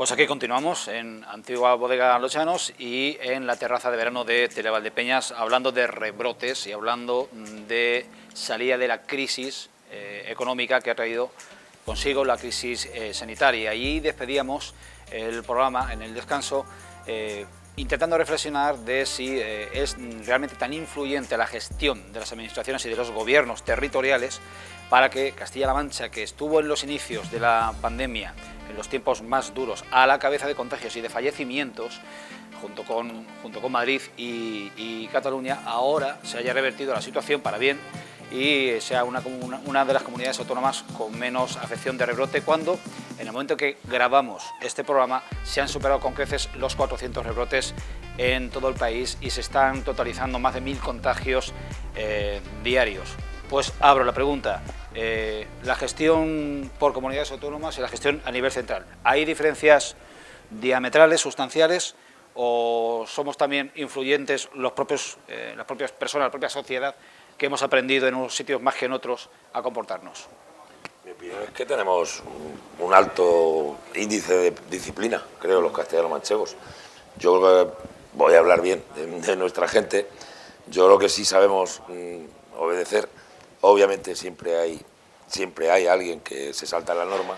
Pues aquí continuamos en Antigua Bodega Los Llanos y en la terraza de verano de Televaldepeñas, hablando de rebrotes y hablando de salida de la crisis económica que ha traído consigo la crisis sanitaria. Y despedíamos el programa en el descanso intentando reflexionar de si es realmente tan influyente la gestión de las administraciones y de los gobiernos territoriales para que Castilla-La Mancha, que estuvo en los inicios de la pandemia, en los tiempos más duros, a la cabeza de contagios y de fallecimientos, junto con Madrid y Cataluña, ahora se haya revertido la situación para bien y sea una de las comunidades autónomas con menos afección de rebrote, cuando en el momento que grabamos este programa se han superado con creces los 400 rebrotes en todo el país y se están totalizando más de 1000 contagios diarios. Pues abro la pregunta, la gestión por comunidades autónomas y la gestión a nivel central, ¿hay diferencias diametrales, sustanciales, o somos también influyentes las propias personas, la propia sociedad, que hemos aprendido en unos sitios más que en otros a comportarnos? Mi opinión es que tenemos un alto índice de disciplina, creo, los castellanos-manchegos. Yo creo que voy a hablar bien de nuestra gente. Yo creo que sí sabemos obedecer. Obviamente siempre hay alguien que se salta la norma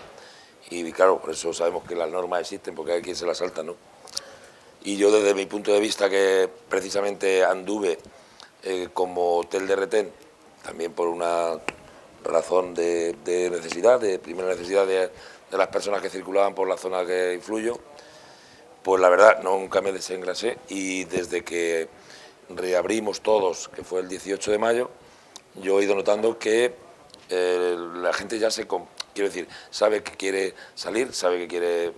y claro, por eso sabemos que las normas existen, porque hay quien se las salta, ¿no? Y yo desde mi punto de vista, que precisamente anduve como hotel de retén, también por una razón de necesidad, de primera necesidad de las personas que circulaban por la zona que influyo, pues la verdad nunca me desengrasé, y desde que reabrimos todos, que fue el 18 de mayo, yo he ido notando que la gente ya sabe que quiere salir, sabe que quiere,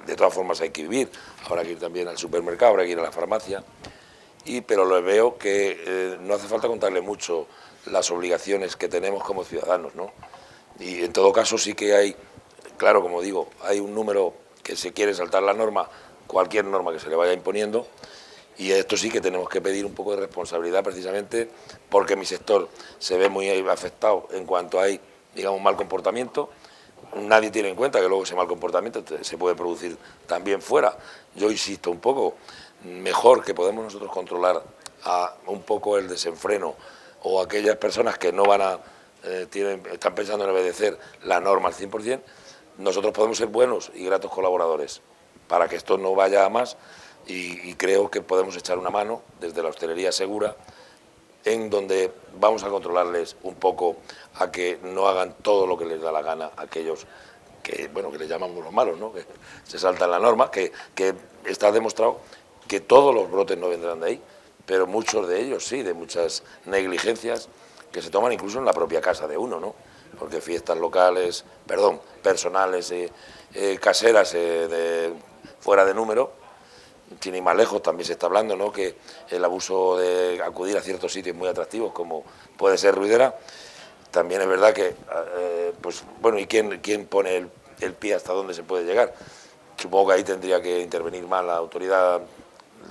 de todas formas hay que vivir, habrá que ir también al supermercado, habrá que ir a la farmacia, pero lo veo que no hace falta contarle mucho las obligaciones que tenemos como ciudadanos, ¿no? Y en todo caso sí que hay, claro, como digo, hay un número que se quiere saltar la norma, cualquier norma que se le vaya imponiendo, y esto sí que tenemos que pedir un poco de responsabilidad, precisamente porque mi sector se ve muy afectado en cuanto hay, digamos, mal comportamiento. Nadie tiene en cuenta que luego ese mal comportamiento se puede producir también fuera. Yo insisto un poco, mejor que podemos nosotros controlar un poco el desenfreno o aquellas personas que no están pensando en obedecer la norma al 100%, nosotros podemos ser buenos y gratos colaboradores para que esto no vaya a más, y creo que podemos echar una mano desde la hostelería segura, en donde vamos a controlarles un poco a que no hagan todo lo que les da la gana a aquellos que les llamamos los malos, ¿no? Que se saltan la norma, que está demostrado que todos los brotes no vendrán de ahí, pero muchos de ellos sí, de muchas negligencias que se toman incluso en la propia casa de uno, ¿no? Porque fiestas personales, caseras, fuera de número, sin ir más lejos, también se está hablando, ¿no?, que el abuso de acudir a ciertos sitios muy atractivos, como puede ser Ruidera, también es verdad que, ¿y quién pone el pie hasta dónde se puede llegar? Supongo que ahí tendría que intervenir más la autoridad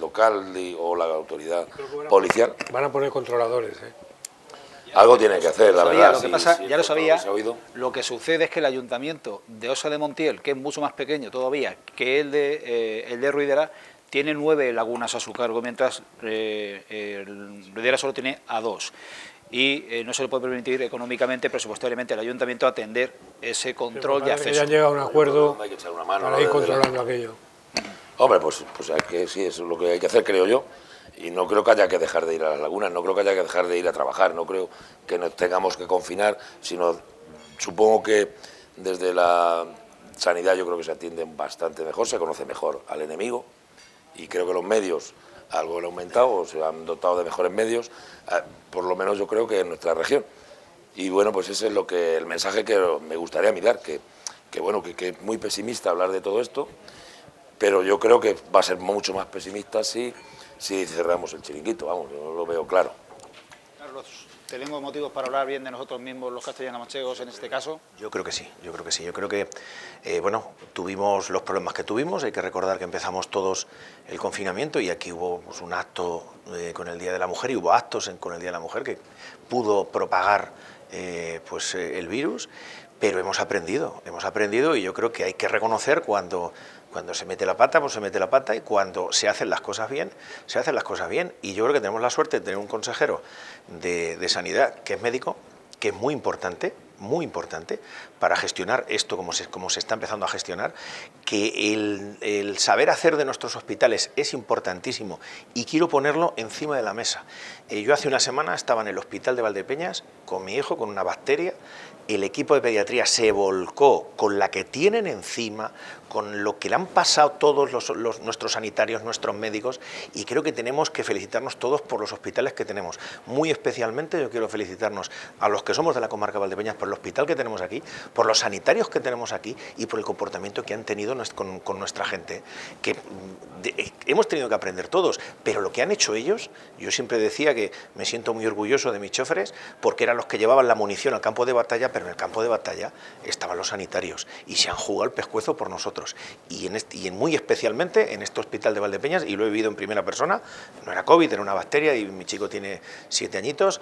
local o la autoridad policial. Van a poner controladores, ¿eh? Algo tiene que hacer, la verdad. Lo que pasa, sí, ya lo sabía, lo que sucede es que el ayuntamiento de Osa de Montiel, que es mucho más pequeño todavía que el de Ruidera, tiene 9 lagunas a su cargo, mientras Ruidera solo tiene a 2. Y no se le puede permitir económicamente, presupuestariamente, al ayuntamiento atender ese control y acceso. Ya han llegado a un acuerdo hay que echar una mano, para ir controlando aquello. Hombre, pues hay que, sí, eso es lo que hay que hacer, creo yo. Y no creo que haya que dejar de ir a las lagunas, no creo que haya que dejar de ir a trabajar, no creo que nos tengamos que confinar, sino supongo que desde la sanidad yo creo que se atienden bastante mejor, se conoce mejor al enemigo, y creo que los medios algo han aumentado o se han dotado de mejores medios, por lo menos yo creo que en nuestra región. Y bueno, pues ese es el mensaje que me gustaría mirar, que es muy pesimista hablar de todo esto, pero yo creo que va a ser mucho más pesimista si cerramos el chiringuito, vamos, yo lo veo claro. Carlos, ¿tenemos motivos para hablar bien de nosotros mismos, los castellanos-manchegos, en este caso? Yo creo que sí. Yo creo que, tuvimos los problemas que tuvimos. Hay que recordar que empezamos todos el confinamiento y aquí hubo un acto con el Día de la Mujer, y hubo actos con el Día de la Mujer que pudo propagar el virus, pero hemos aprendido y yo creo que hay que reconocer cuando se mete la pata, pues se mete la pata, y cuando se hacen las cosas bien, se hacen las cosas bien. Y yo creo que tenemos la suerte de tener un consejero de Sanidad que es médico, que es muy importante para gestionar esto como se está empezando a gestionar, que el saber hacer de nuestros hospitales es importantísimo y quiero ponerlo encima de la mesa. Yo hace una semana estaba en el hospital de Valdepeñas con mi hijo con una bacteria, el equipo de pediatría se volcó con la que tienen encima, con lo que le han pasado todos nuestros sanitarios, nuestros médicos, y creo que tenemos que felicitarnos todos por los hospitales que tenemos. Muy especialmente yo quiero felicitarnos a los que somos de la comarca de Valdepeñas por el hospital que tenemos aquí, por los sanitarios que tenemos aquí y por el comportamiento que han tenido con nuestra gente, que hemos tenido que aprender todos, pero lo que han hecho ellos, yo siempre decía que me siento muy orgulloso de mis choferes, porque eran los que llevaban la munición al campo de batalla, pero en el campo de batalla estaban los sanitarios y se han jugado el pescuezo por nosotros. Y muy especialmente en este hospital de Valdepeñas, y lo he vivido en primera persona, no era COVID, era una bacteria y mi chico tiene 7 añitos,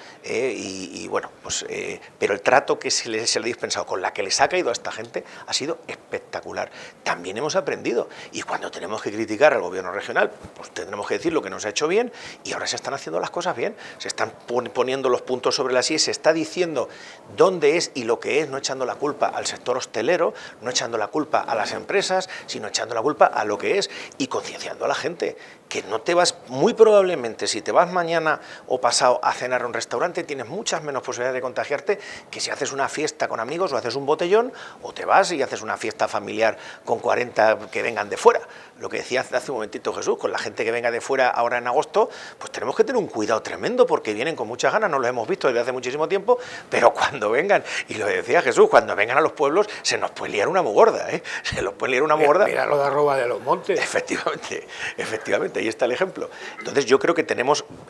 pero el trato que se le ha dispensado, con la que les ha caído a esta gente, ha sido espectacular. También hemos aprendido, y cuando tenemos que criticar al gobierno regional, pues tendremos que decir lo que no se ha hecho bien, y ahora se están haciendo las cosas bien, se están poniendo los puntos sobre las i, se está diciendo dónde es y lo que es, no echando la culpa al sector hostelero, no echando la culpa a las empresas, sino echando la culpa a lo que es, y concienciando a la gente que no te vas, muy probablemente si te vas mañana o pasado a cenar a un restaurante, tienes muchas menos posibilidades de contagiarte que si haces una fiesta con amigos o haces un botellón, o te vas y haces una fiesta familiar con 40 que vengan de fuera. Lo que decía hace un momentito Jesús, con la gente que venga de fuera ahora en agosto, pues tenemos que tener un cuidado tremendo, porque vienen con muchas ganas, no los hemos visto desde hace muchísimo tiempo, pero cuando vengan, y lo decía Jesús, cuando vengan a los pueblos se nos puede liar una muy gorda, se nos puede liar una muy gorda. Mira lo de Arroba de los Montes. Efectivamente, ahí está el ejemplo. Entonces yo creo que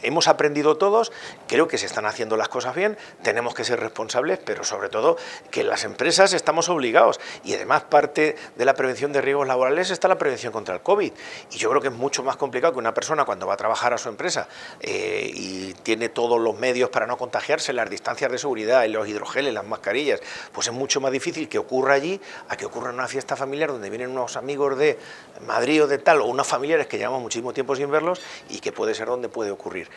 hemos aprendido todos, creo que se están haciendo las cosas bien, tenemos que ser responsables, pero sobre todo que las empresas estamos obligados, y además parte de la prevención de riesgos laborales está la prevención contra el COVID, y yo creo que es mucho más complicado que una persona cuando va a trabajar a su empresa y tiene todos los medios para no contagiarse, las distancias de seguridad, los hidrogeles, las mascarillas, pues es mucho más difícil que ocurra allí a que ocurra en una fiesta familiar donde vienen unos amigos de Madrid o de tal, o unos familiares que llevamos muchísimo tiempo sin verlos, y que puede ser donde puede ocurrir.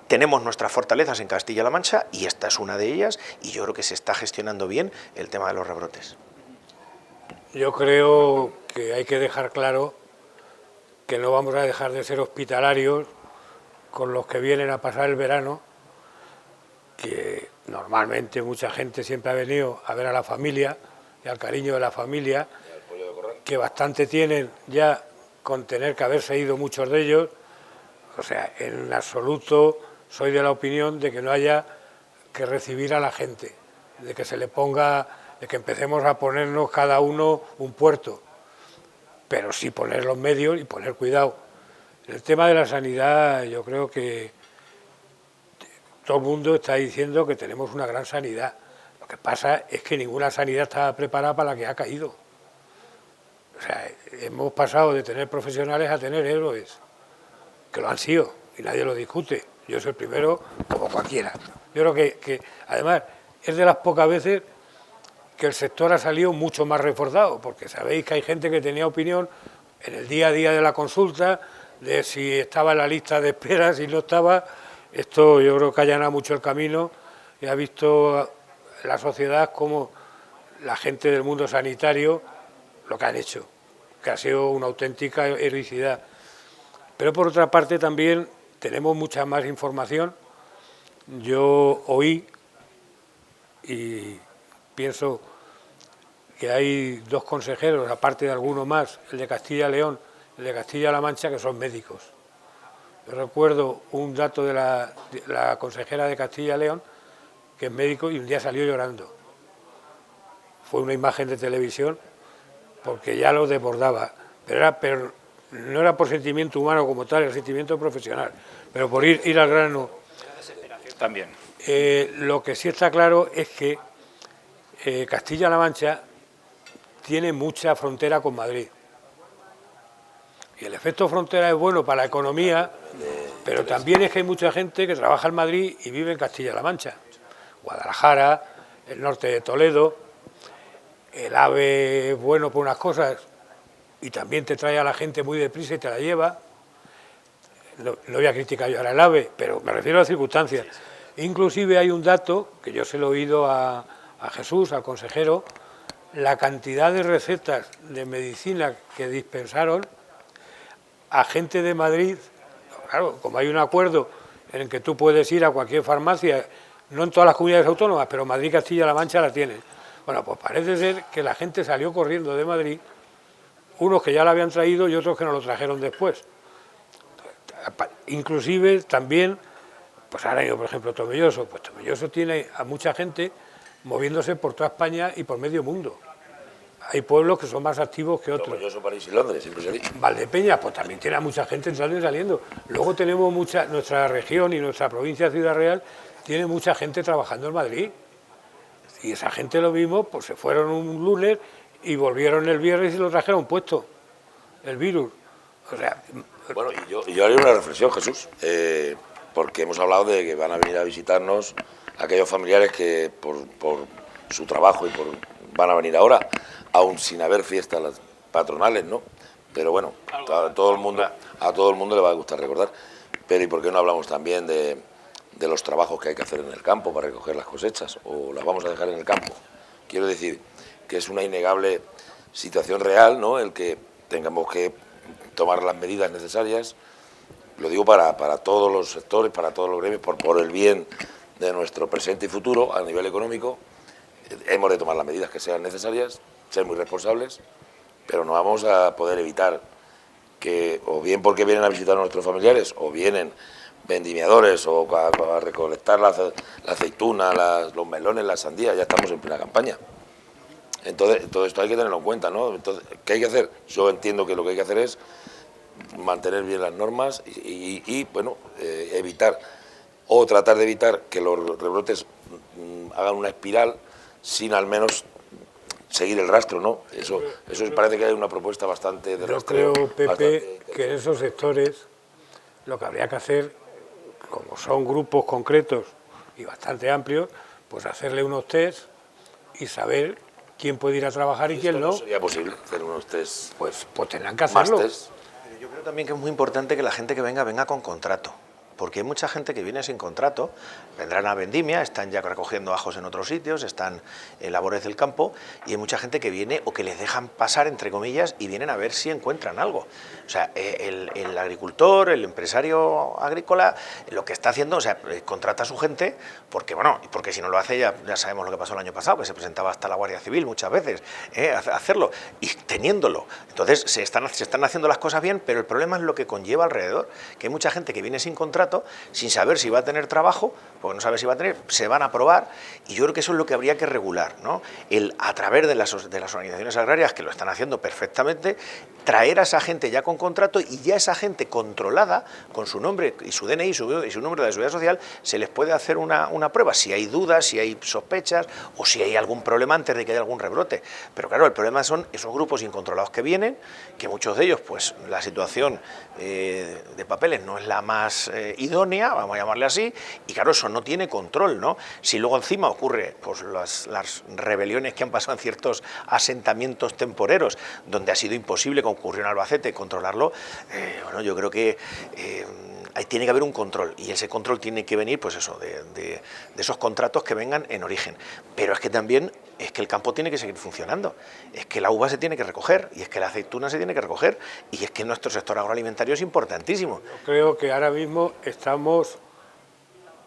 Tenemos nuestras fortalezas en Castilla-La Mancha y esta es una de ellas, y yo creo que se está gestionando bien el tema de los rebrotes. Yo creo que hay que dejar claro que no vamos a dejar de ser hospitalarios con los que vienen a pasar el verano, que normalmente mucha gente siempre ha venido a ver a la familia y al cariño de la familia, que bastante tienen ya con tener que haberse ido muchos de ellos. O sea, en absoluto soy de la opinión de que no haya que recibir a la gente, de que se le ponga, de que empecemos a ponernos cada uno un puerto, pero sí poner los medios y poner cuidado. En el tema de la sanidad, yo creo que todo el mundo está diciendo que tenemos una gran sanidad. Lo que pasa es que ninguna sanidad estaba preparada para la que ha caído. O sea, hemos pasado de tener profesionales a tener héroes, que lo han sido, y nadie lo discute. Yo soy el primero, como cualquiera. Yo creo que además, es de las pocas veces que el sector ha salido mucho más reforzado, porque sabéis que hay gente que tenía opinión en el día a día de la consulta, de si estaba en la lista de espera, si no estaba. Esto yo creo que allana mucho el camino, y ha visto la sociedad como la gente del mundo sanitario lo que han hecho, que ha sido una auténtica heroicidad. Pero por otra parte también tenemos mucha más información. Yo oí y pienso que hay 2 consejeros, aparte de alguno más, el de Castilla y León, el de Castilla-La Mancha, que son médicos. Yo recuerdo un dato de la consejera de Castilla y León, que es médico, y un día salió llorando. Fue una imagen de televisión, porque ya lo desbordaba, pero no era por sentimiento humano como tal, era sentimiento profesional, pero por ir al grano. También. Lo que sí está claro es que Castilla-La Mancha tiene mucha frontera con Madrid. Y el efecto frontera es bueno para la economía, pero también es que hay mucha gente que trabaja en Madrid y vive en Castilla-La Mancha. Guadalajara, el norte de Toledo. El AVE es bueno por unas cosas y también te trae a la gente muy deprisa y te la lleva. No voy a criticar yo ahora el AVE, pero me refiero a las circunstancias. Inclusive hay un dato, que yo se lo he oído a Jesús, al consejero, la cantidad de recetas de medicina que dispensaron a gente de Madrid. Claro, como hay un acuerdo en el que tú puedes ir a cualquier farmacia, no en todas las comunidades autónomas, pero Madrid, Castilla-La Mancha la tienen. Bueno, pues parece ser que la gente salió corriendo de Madrid, unos que ya la habían traído y otros que nos lo trajeron después. Inclusive también, pues ahora yo, por ejemplo, Tomelloso, pues Tomelloso tiene a mucha gente moviéndose por toda España y por medio mundo. Hay pueblos que son más activos que otros. Tomelloso, París y Londres, siempre se ha dicho. Valdepeñas, pues también tiene a mucha gente entrando y saliendo. Luego tenemos nuestra región y nuestra provincia Ciudad Real tiene mucha gente trabajando en Madrid. Y esa gente lo mismo, pues se fueron un lunes y volvieron el viernes y lo trajeron puesto, el virus. O sea, bueno, y yo haría una reflexión, Jesús, porque hemos hablado de que van a venir a visitarnos aquellos familiares que por su trabajo van a venir ahora, aún sin haber fiestas patronales, ¿no? Pero bueno, a todo el mundo le va a gustar recordar. Pero ¿y por qué no hablamos también de los trabajos que hay que hacer en el campo para recoger las cosechas, o las vamos a dejar en el campo? Quiero decir que es una innegable situación real, ¿no?, el que tengamos que tomar las medidas necesarias, lo digo para todos los sectores, para todos los gremios, por el bien de nuestro presente y futuro a nivel económico. Hemos de tomar las medidas que sean necesarias, ser muy responsables, pero no vamos a poder evitar que, o bien porque vienen a visitar a nuestros familiares, o vienen vendimiadores o a recolectar la aceituna, los melones, las sandías, ya estamos en plena campaña. Entonces, todo esto hay que tenerlo en cuenta, ¿no? Entonces, ¿qué hay que hacer? Yo entiendo que lo que hay que hacer es mantener bien las normas y bueno, evitar o tratar de evitar que los rebrotes hagan una espiral sin al menos seguir el rastro, ¿no? Eso parece que hay una propuesta bastante de rastreo. Yo creo, Pepe, que en esos sectores lo que habría que hacer, como son grupos concretos y bastante amplios, pues hacerle unos test y saber quién puede ir a trabajar y quién no. ¿Sería posible hacer unos test? Pues tendrán que hacerlo. Yo creo también que es muy importante que la gente que venga con contrato, porque hay mucha gente que viene sin contrato, vendrán a vendimia, están ya recogiendo ajos en otros sitios, están en labores del campo, y hay mucha gente que viene o que les dejan pasar, entre comillas, y vienen a ver si encuentran algo. O sea, el agricultor, el empresario agrícola, lo que está haciendo, o sea, contrata a su gente, porque bueno, porque si no lo hace ya sabemos lo que pasó el año pasado, que se presentaba hasta la Guardia Civil muchas veces, a hacerlo, y teniéndolo. Entonces se están haciendo las cosas bien, pero el problema es lo que conlleva alrededor, que hay mucha gente que viene sin contrato, sin saber si va a tener trabajo, porque no sabe si va a tener, se van a probar, y yo creo que eso es lo que habría que regular, ¿no? A través de las organizaciones agrarias, que lo están haciendo perfectamente, traer a esa gente ya con contrato, y ya esa gente controlada, con su nombre y su DNI y su número de seguridad social, se les puede hacer una prueba, si hay dudas, si hay sospechas, o si hay algún problema antes de que haya algún rebrote. Pero claro, el problema son esos grupos incontrolados que vienen, que muchos de ellos, pues la situación de papeles no es la más idónea, vamos a llamarle así, y claro, eso no tiene control, ¿no? Si luego encima ocurre pues las rebeliones que han pasado en ciertos asentamientos temporeros, donde ha sido imposible, como ocurrió en Albacete, controlarlo, bueno, yo creo que ahí tiene que haber un control, y ese control tiene que venir, pues eso, de esos contratos que vengan en origen. Pero es que también es que el campo tiene que seguir funcionando, es que la uva se tiene que recoger, y es que la aceituna se tiene que recoger, y es que nuestro sector agroalimentario es importantísimo. Yo creo que ahora mismo estamos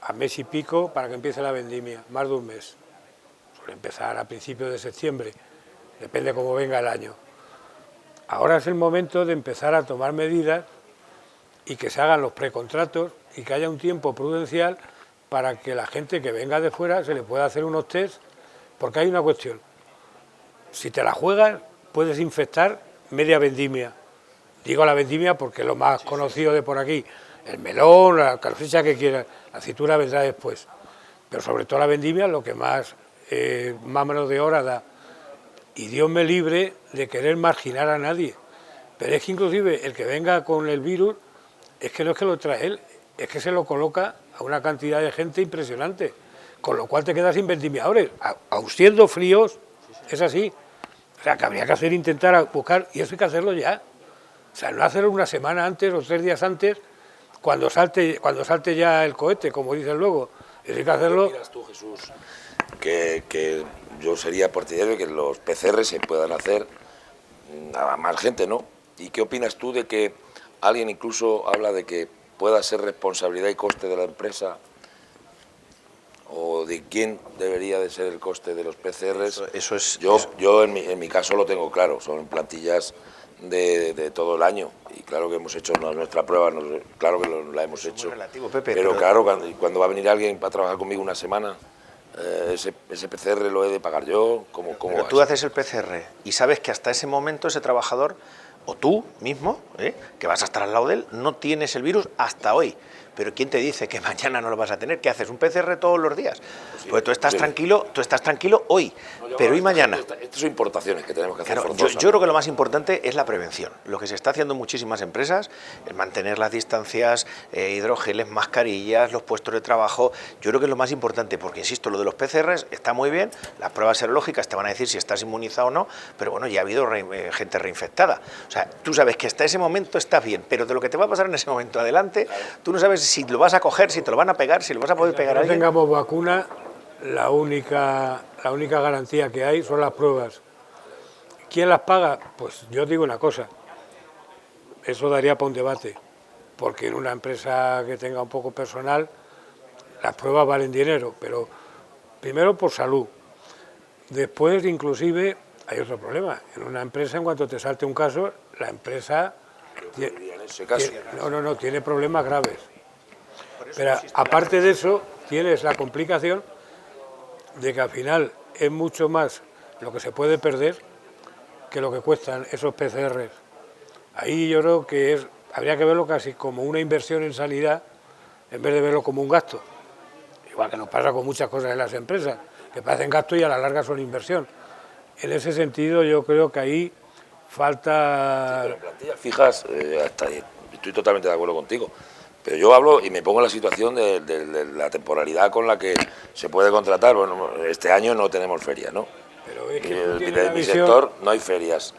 a mes y pico para que empiece la vendimia, más de un mes. Suele empezar a principios de septiembre, depende cómo venga el año. Ahora es el momento de empezar a tomar medidas y que se hagan los precontratos y que haya un tiempo prudencial para que la gente que venga de fuera se le pueda hacer unos test, porque hay una cuestión: si te la juegas puedes infectar media vendimia. Digo la vendimia porque es lo más conocido de por aquí, el melón, la cosecha que quieras, la aceituna vendrá después, pero sobre todo la vendimia es lo que más mano de obra da. Y Dios me libre de querer marginar a nadie, pero es que inclusive el que venga con el virus, es que no es que lo trae él, es que se lo coloca a una cantidad de gente impresionante, con lo cual te quedas sin vendimiadores, aun siendo fríos, es así. O sea, que habría que intentar buscar, y eso hay que hacerlo ya. O sea, no hacerlo una semana antes o 3 días antes, cuando salte ya el cohete, como dicen luego. Hay que hacerlo. ¿Qué opinas tú, Jesús? Que yo sería partidario de que los PCR se puedan hacer a más gente, ¿no? ¿Y qué opinas tú de que alguien incluso habla de que pueda ser responsabilidad y coste de la empresa, o de quién debería de ser el coste de los PCRs? Eso es... Yo en mi caso lo tengo claro, son plantillas de todo el año, y claro que hemos hecho nuestra prueba, claro que la hemos hecho, relativo, Pepe, pero claro, cuando va a venir alguien para trabajar conmigo una semana, ese PCR lo he de pagar yo. ¿Cómo pero tú haces el PCR y sabes que hasta ese momento ese trabajador, o tú mismo, que vas a estar al lado de él, no tienes el virus hasta hoy. Pero ¿quién te dice que mañana no lo vas a tener? ¿Qué haces? ¿Un PCR todos los días? Pues tú estás tranquilo hoy, pero ¿y mañana? Estas son importaciones que tenemos que hacer. Claro, yo creo que lo más importante es la prevención. Lo que se está haciendo en muchísimas empresas es mantener las distancias, hidrogeles, mascarillas, los puestos de trabajo. Yo creo que es lo más importante, porque insisto, lo de los PCRs está muy bien, las pruebas serológicas te van a decir si estás inmunizado o no, pero bueno, ya ha habido gente reinfectada. O sea, tú sabes que hasta ese momento estás bien, pero de lo que te va a pasar en ese momento adelante, tú no sabes si lo vas a coger, si te lo van a pegar, si lo vas a poder pegar a alguien. No tengamos vacuna, la única garantía que hay son las pruebas. ¿Quién las paga? Pues yo digo una cosa, eso daría para un debate, porque en una empresa que tenga un poco personal, las pruebas valen dinero, pero primero por salud. Después, inclusive, hay otro problema. En una empresa, en cuanto te salte un caso, la empresa tiene problemas graves. Pero aparte de eso, tienes la complicación de que al final es mucho más lo que se puede perder que lo que cuestan esos PCRs. Ahí yo creo que habría que verlo casi como una inversión en sanidad en vez de verlo como un gasto. Igual que nos pasa con muchas cosas en las empresas, que parecen gasto y a la larga son inversión. En ese sentido yo creo que ahí falta... Sí, pero plantillas fijas, estoy totalmente de acuerdo contigo. Pero yo hablo y me pongo en la situación de la temporalidad con la que se puede contratar. Bueno, este año no tenemos ferias, ¿no? Pero es que en mi sector no hay ferias.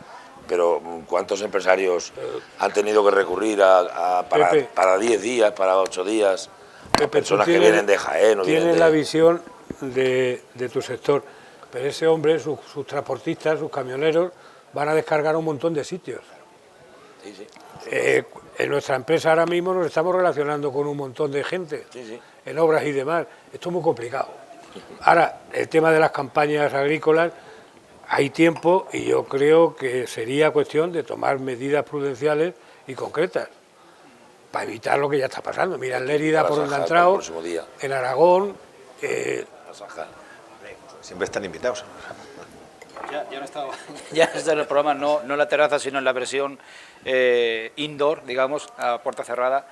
Pero ¿cuántos empresarios han tenido que recurrir para 10 días, para 8 días? Pepe, Personas que vienen de Jaén. Tienes la visión de tu sector. Pero ese hombre, sus transportistas, sus camioneros, van a descargar un montón de sitios. Sí, sí. En nuestra empresa ahora mismo nos estamos relacionando con un montón de gente, en obras y demás. Esto es muy complicado. Ahora, el tema de las campañas agrícolas, hay tiempo y yo creo que sería cuestión de tomar medidas prudenciales y concretas para evitar lo que ya está pasando. Mira, en Lérida, por donde ha entrado, en Aragón... Siempre están invitados. Ya no está en el programa, no en la terraza, sino en la versión indoor, digamos, a puerta cerrada.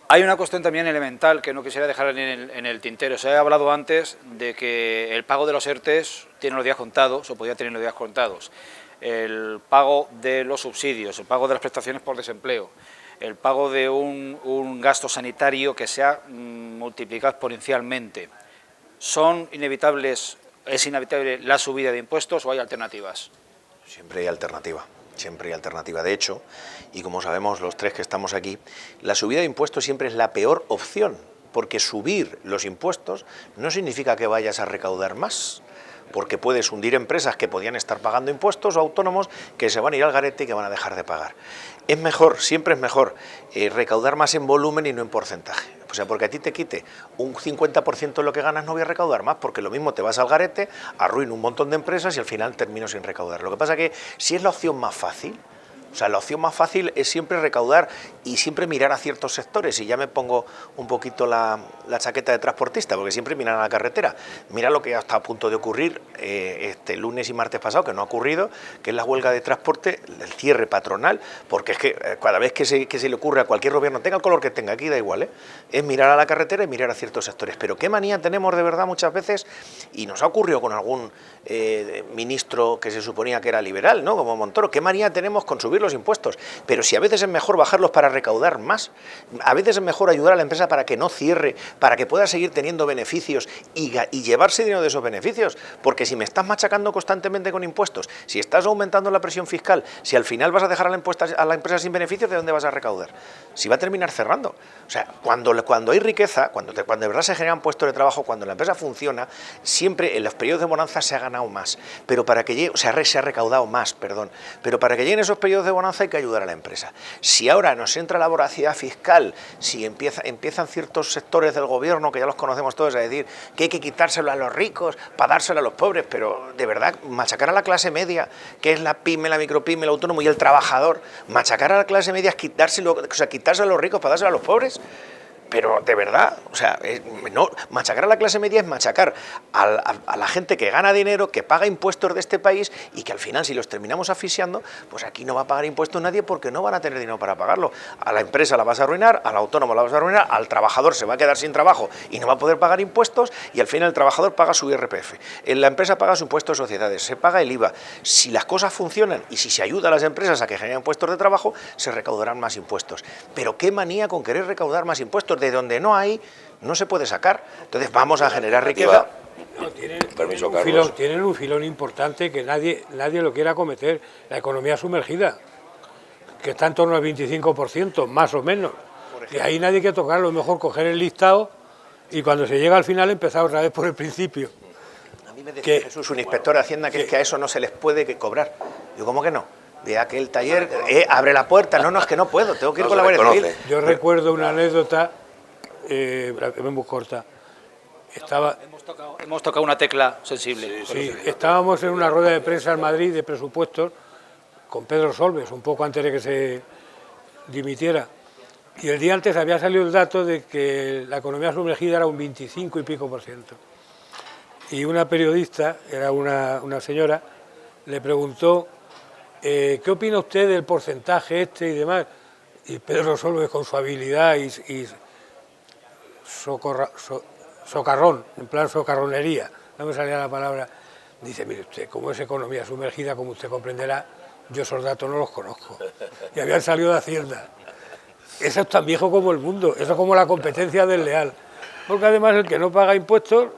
Hay una cuestión también elemental que no quisiera dejar en el tintero. Se ha hablado antes de que el pago de los ERTEs tiene los días contados, o podría tener los días contados. El pago de los subsidios, el pago de las prestaciones por desempleo, el pago de un gasto sanitario que se ha multiplicado exponencialmente. ¿Son inevitables? ¿Es inevitable la subida de impuestos o hay alternativas? Siempre hay alternativa, siempre hay alternativa. De hecho, y como sabemos los tres que estamos aquí, la subida de impuestos siempre es la peor opción, porque subir los impuestos no significa que vayas a recaudar más, porque puedes hundir empresas que podían estar pagando impuestos o autónomos que se van a ir al garete y que van a dejar de pagar. Es mejor, siempre es mejor recaudar más en volumen y no en porcentaje. O sea, porque a ti te quite un 50% de lo que ganas, no voy a recaudar más, porque lo mismo te vas al garete, arruino un montón de empresas y al final termino sin recaudar. Lo que pasa es que si es la opción más fácil, o sea, la opción más fácil es siempre recaudar y siempre mirar a ciertos sectores, y ya me pongo un poquito la chaqueta de transportista, porque siempre miran a la carretera. Mira lo que ya está a punto de ocurrir este lunes y martes pasado, que no ha ocurrido, que es la huelga de transporte, el cierre patronal, porque es que cada vez que se le ocurre a cualquier gobierno, tenga el color que tenga, aquí da igual, es mirar a la carretera y mirar a ciertos sectores. Pero qué manía tenemos de verdad muchas veces, y nos ha ocurrido con algún ministro que se suponía que era liberal, ¿no?, como Montoro, qué manía tenemos con subir subir los impuestos, pero si a veces es mejor bajarlos para recaudar más, a veces es mejor ayudar a la empresa para que no cierre, para que pueda seguir teniendo beneficios y llevarse dinero de esos beneficios, porque si me estás machacando constantemente con impuestos, si estás aumentando la presión fiscal, si al final vas a dejar a la empresa sin beneficios, ¿de dónde vas a recaudar? Si va a terminar cerrando. O sea, cuando hay riqueza, cuando de verdad se generan puestos de trabajo, cuando la empresa funciona, siempre en los periodos de bonanza se ha ganado más, pero para que llegue, se ha recaudado más, perdón, pero para que lleguen esos periodos de bonanza hay que ayudar a la empresa. Si ahora nos entra la voracidad fiscal, si empiezan ciertos sectores del gobierno, que ya los conocemos todos, a decir que hay que quitárselo a los ricos para dárselo a los pobres, pero de verdad, machacar a la clase media, que es la pyme, la micropyme, el autónomo y el trabajador, machacar a la clase media es quitárselo a los ricos para dárselo a los pobres. Pero de verdad, o sea, no, machacar a la clase media es machacar a la gente que gana dinero, que paga impuestos de este país y que al final, si los terminamos asfixiando, pues aquí no va a pagar impuestos nadie porque no van a tener dinero para pagarlo. A la empresa la vas a arruinar, al autónomo la vas a arruinar, al trabajador se va a quedar sin trabajo y no va a poder pagar impuestos y al final el trabajador paga su IRPF. La empresa paga su impuesto de sociedades, se paga el IVA. Si las cosas funcionan y si se ayuda a las empresas a que generen puestos de trabajo, se recaudarán más impuestos. Pero qué manía con querer recaudar más impuestos. De donde no hay, no se puede sacar. Entonces vamos a generar riqueza. No, tienen un filón importante que nadie lo quiere acometer, la economía sumergida, que está en torno al 25%, más o menos. Que ahí nadie quiere tocar, lo mejor coger el listado y cuando se llega al final empezar otra vez por el principio. A mí me decía Jesús, un inspector de Hacienda, que es que a eso no se les puede cobrar. Digo, ¿cómo que no? De aquel taller, abre la puerta, no, es que no puedo, tengo que ir con la Guardia Civil. Yo recuerdo una anécdota, muy corta. Hemos tocado una tecla sensible. Sí, estábamos en una rueda de prensa en Madrid de presupuestos con Pedro Solbes, un poco antes de que se dimitiera. Y el día antes había salido el dato de que la economía sumergida era un 25 y pico %. Y una periodista, era una señora, le preguntó ¿qué opina usted del porcentaje este y demás? Y Pedro Solbes, con su habilidad y socarrón, en plan socarronería, no me salía la palabra, dice, mire usted, como es economía sumergida, como usted comprenderá, yo esos datos no los conozco. Y habían salido de Hacienda. Eso es tan viejo como el mundo, eso es como la competencia desleal. Porque además el que no paga impuestos,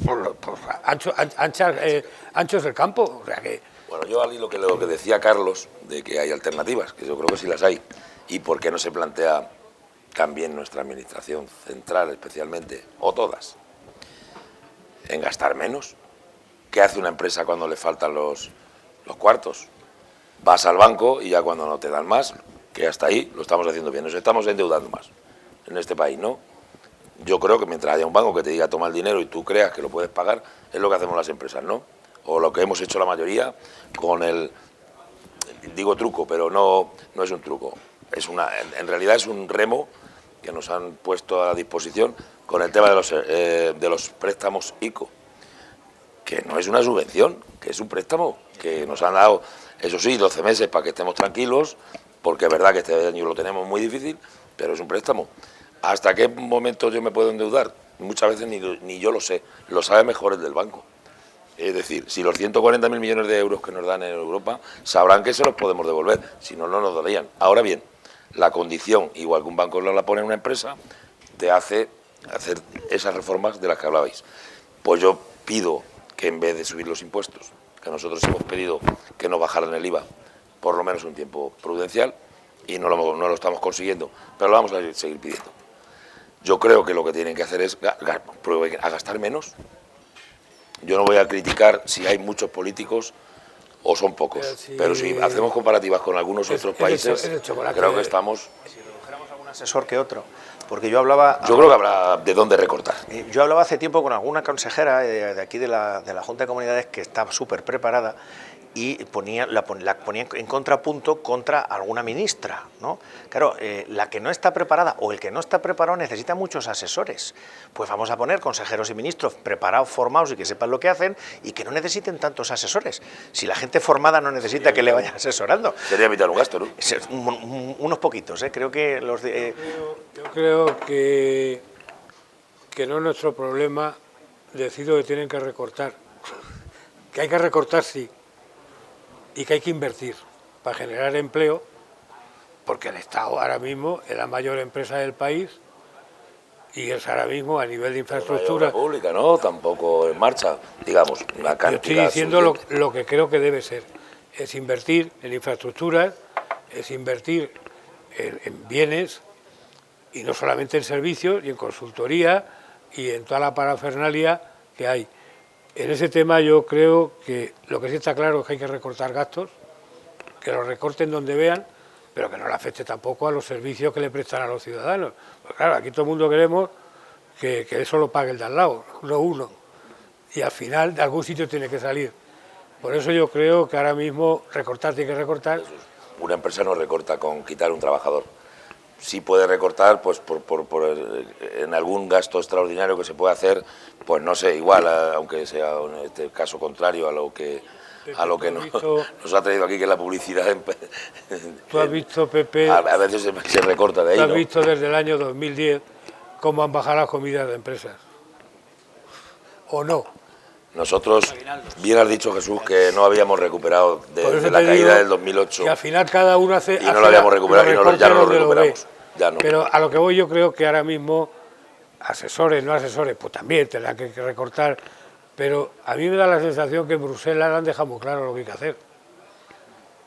pues ancho es el campo. O sea que... Bueno, yo al hilo que lo que decía Carlos, de que hay alternativas, que yo creo que sí las hay, y por qué no se plantea también nuestra administración central especialmente, o todas, en gastar menos. ¿Qué hace una empresa cuando le faltan los cuartos? Vas al banco y ya cuando no te dan más, que hasta ahí lo estamos haciendo bien, nos estamos endeudando más en este país, ¿no? Yo creo que mientras haya un banco que te diga toma el dinero y tú creas que lo puedes pagar, es lo que hacemos las empresas, ¿no? O lo que hemos hecho la mayoría con digo truco, pero no es un truco, en realidad es un remo que nos han puesto a disposición con el tema de los préstamos ICO, que no es una subvención, que es un préstamo que nos han dado, eso sí, 12 meses para que estemos tranquilos, porque es verdad que este año lo tenemos muy difícil, pero es un préstamo. ¿Hasta qué momento yo me puedo endeudar? Muchas veces ni yo lo sé, lo sabe mejor el del banco. Es decir, si los 140.000 millones de euros que nos dan en Europa, sabrán que se los podemos devolver, si no, no nos darían. Ahora bien, la condición, igual que un banco la pone en una empresa, te hace hacer esas reformas de las que hablabais. Pues yo pido que en vez de subir los impuestos, que nosotros hemos pedido que nos bajaran el IVA, por lo menos un tiempo prudencial, y no lo estamos consiguiendo, pero lo vamos a seguir pidiendo. Yo creo que lo que tienen que hacer es a gastar menos. Yo no voy a criticar si hay muchos políticos o son pocos, pero si hacemos comparativas con algunos otros países, creo que estamos... Si redujéramos algún asesor que otro, porque yo hablaba... Yo creo que habrá de dónde recortar. Yo hablaba hace tiempo con alguna consejera de aquí de la Junta de Comunidades que está súper preparada y la ponía en contrapunto contra alguna ministra, ¿no? Claro, la que no está preparada o el que no está preparado necesita muchos asesores. Pues vamos a poner consejeros y ministros preparados, formados y que sepan lo que hacen y que no necesiten tantos asesores. Si la gente formada no necesita que le vayan asesorando. Sería evitar un gasto, ¿no? Unos poquitos, creo que los de... Yo creo que no es nuestro problema decido que tienen que recortar. Que hay que recortar, sí, y que hay que invertir para generar empleo porque el Estado ahora mismo es la mayor empresa del país y es ahora mismo a nivel de infraestructura... No hay obra pública, ¿no? Tampoco en marcha, digamos, una cantidad. Yo estoy diciendo lo que creo que debe ser, es invertir en infraestructuras, es invertir en bienes y no solamente en servicios y en consultoría y en toda la parafernalia que hay. En ese tema yo creo que lo que sí está claro es que hay que recortar gastos, que los recorten donde vean, pero que no le afecte tampoco a los servicios que le prestan a los ciudadanos. Pues claro, aquí todo el mundo queremos que eso lo pague el de al lado, no uno. Y al final de algún sitio tiene que salir. Por eso yo creo que ahora mismo recortar tiene que recortar. Una empresa no recorta con quitar un trabajador. Sí puede recortar pues en algún gasto extraordinario que se puede hacer, pues no sé, igual, aunque sea en este caso contrario a lo que nos ha traído aquí, que es la publicidad. Tú has visto, Pepe, a veces se recorta de ahí, tú has ¿no? visto desde el año 2010 cómo han bajado las comidas de empresas, ¿o no? Nosotros, bien has dicho, Jesús, que no habíamos recuperado desde la caída del 2008. Y al final cada uno hace... Y no lo habíamos recuperado, y ya no lo recuperamos. Ya no. Pero a lo que voy yo creo que ahora mismo, asesores, no asesores, pues también tendrán que recortar, pero a mí me da la sensación que en Bruselas han dejado muy claro lo que hay que hacer.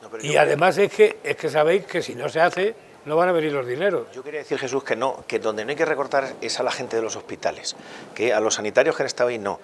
No, y además es que sabéis que si no se hace, no van a venir los dineros. Yo quería decir, Jesús, que no, que donde no hay que recortar es a la gente de los hospitales, que a los sanitarios que han estado ahí no.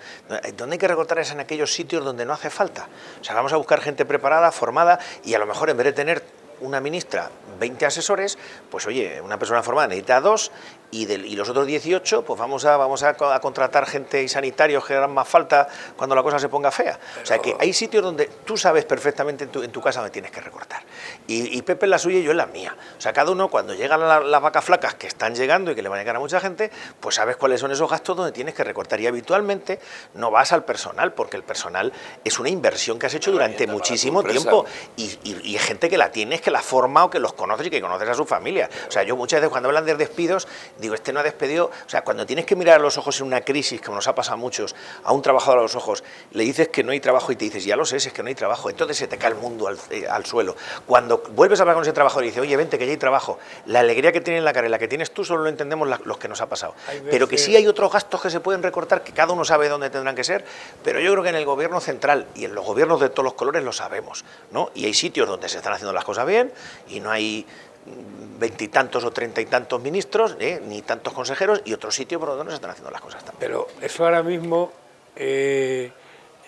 Donde hay que recortar es en aquellos sitios donde no hace falta. O sea, vamos a buscar gente preparada, formada, y a lo mejor en vez de tener una ministra 20 asesores, pues oye, una persona formada necesita 2 y los otros 18, pues vamos a contratar gente y sanitarios que harán más falta cuando la cosa se ponga fea. O sea, que hay sitios donde tú sabes perfectamente en tu casa donde tienes que recortar. Y Pepe en la suya y yo en la mía. O sea, cada uno cuando llegan las vacas flacas que están llegando y que le van a llegar a mucha gente, pues sabes cuáles son esos gastos donde tienes que recortar. Y habitualmente no vas al personal, porque el personal es una inversión que has hecho durante muchísimo tiempo y gente que la tienes, que la has formado, que los conoces y que conoces a su familia. O sea, yo muchas veces cuando hablan de despidos, digo, este no ha despedido. O sea, cuando tienes que mirar a los ojos en una crisis, como nos ha pasado a muchos, a un trabajador a los ojos, le dices que no hay trabajo y te dices, ya lo sé, es que no hay trabajo, entonces se te cae el mundo al suelo. Cuando vuelves a hablar con ese trabajador y dices, oye, vente que ya hay trabajo, la alegría que tiene en la cara y la que tienes tú solo lo entendemos los que nos ha pasado. Pero que sí hay otros gastos que se pueden recortar, que cada uno sabe dónde tendrán que ser, pero yo creo que en el gobierno central y en los gobiernos de todos los colores lo sabemos, ¿no? Y hay sitios donde se están haciendo las cosas bien y no hay 20 y tantos o 30 y tantos ministros, ni tantos consejeros, y otros sitios por donde no se están haciendo las cosas tan bien. Pero eso ahora mismo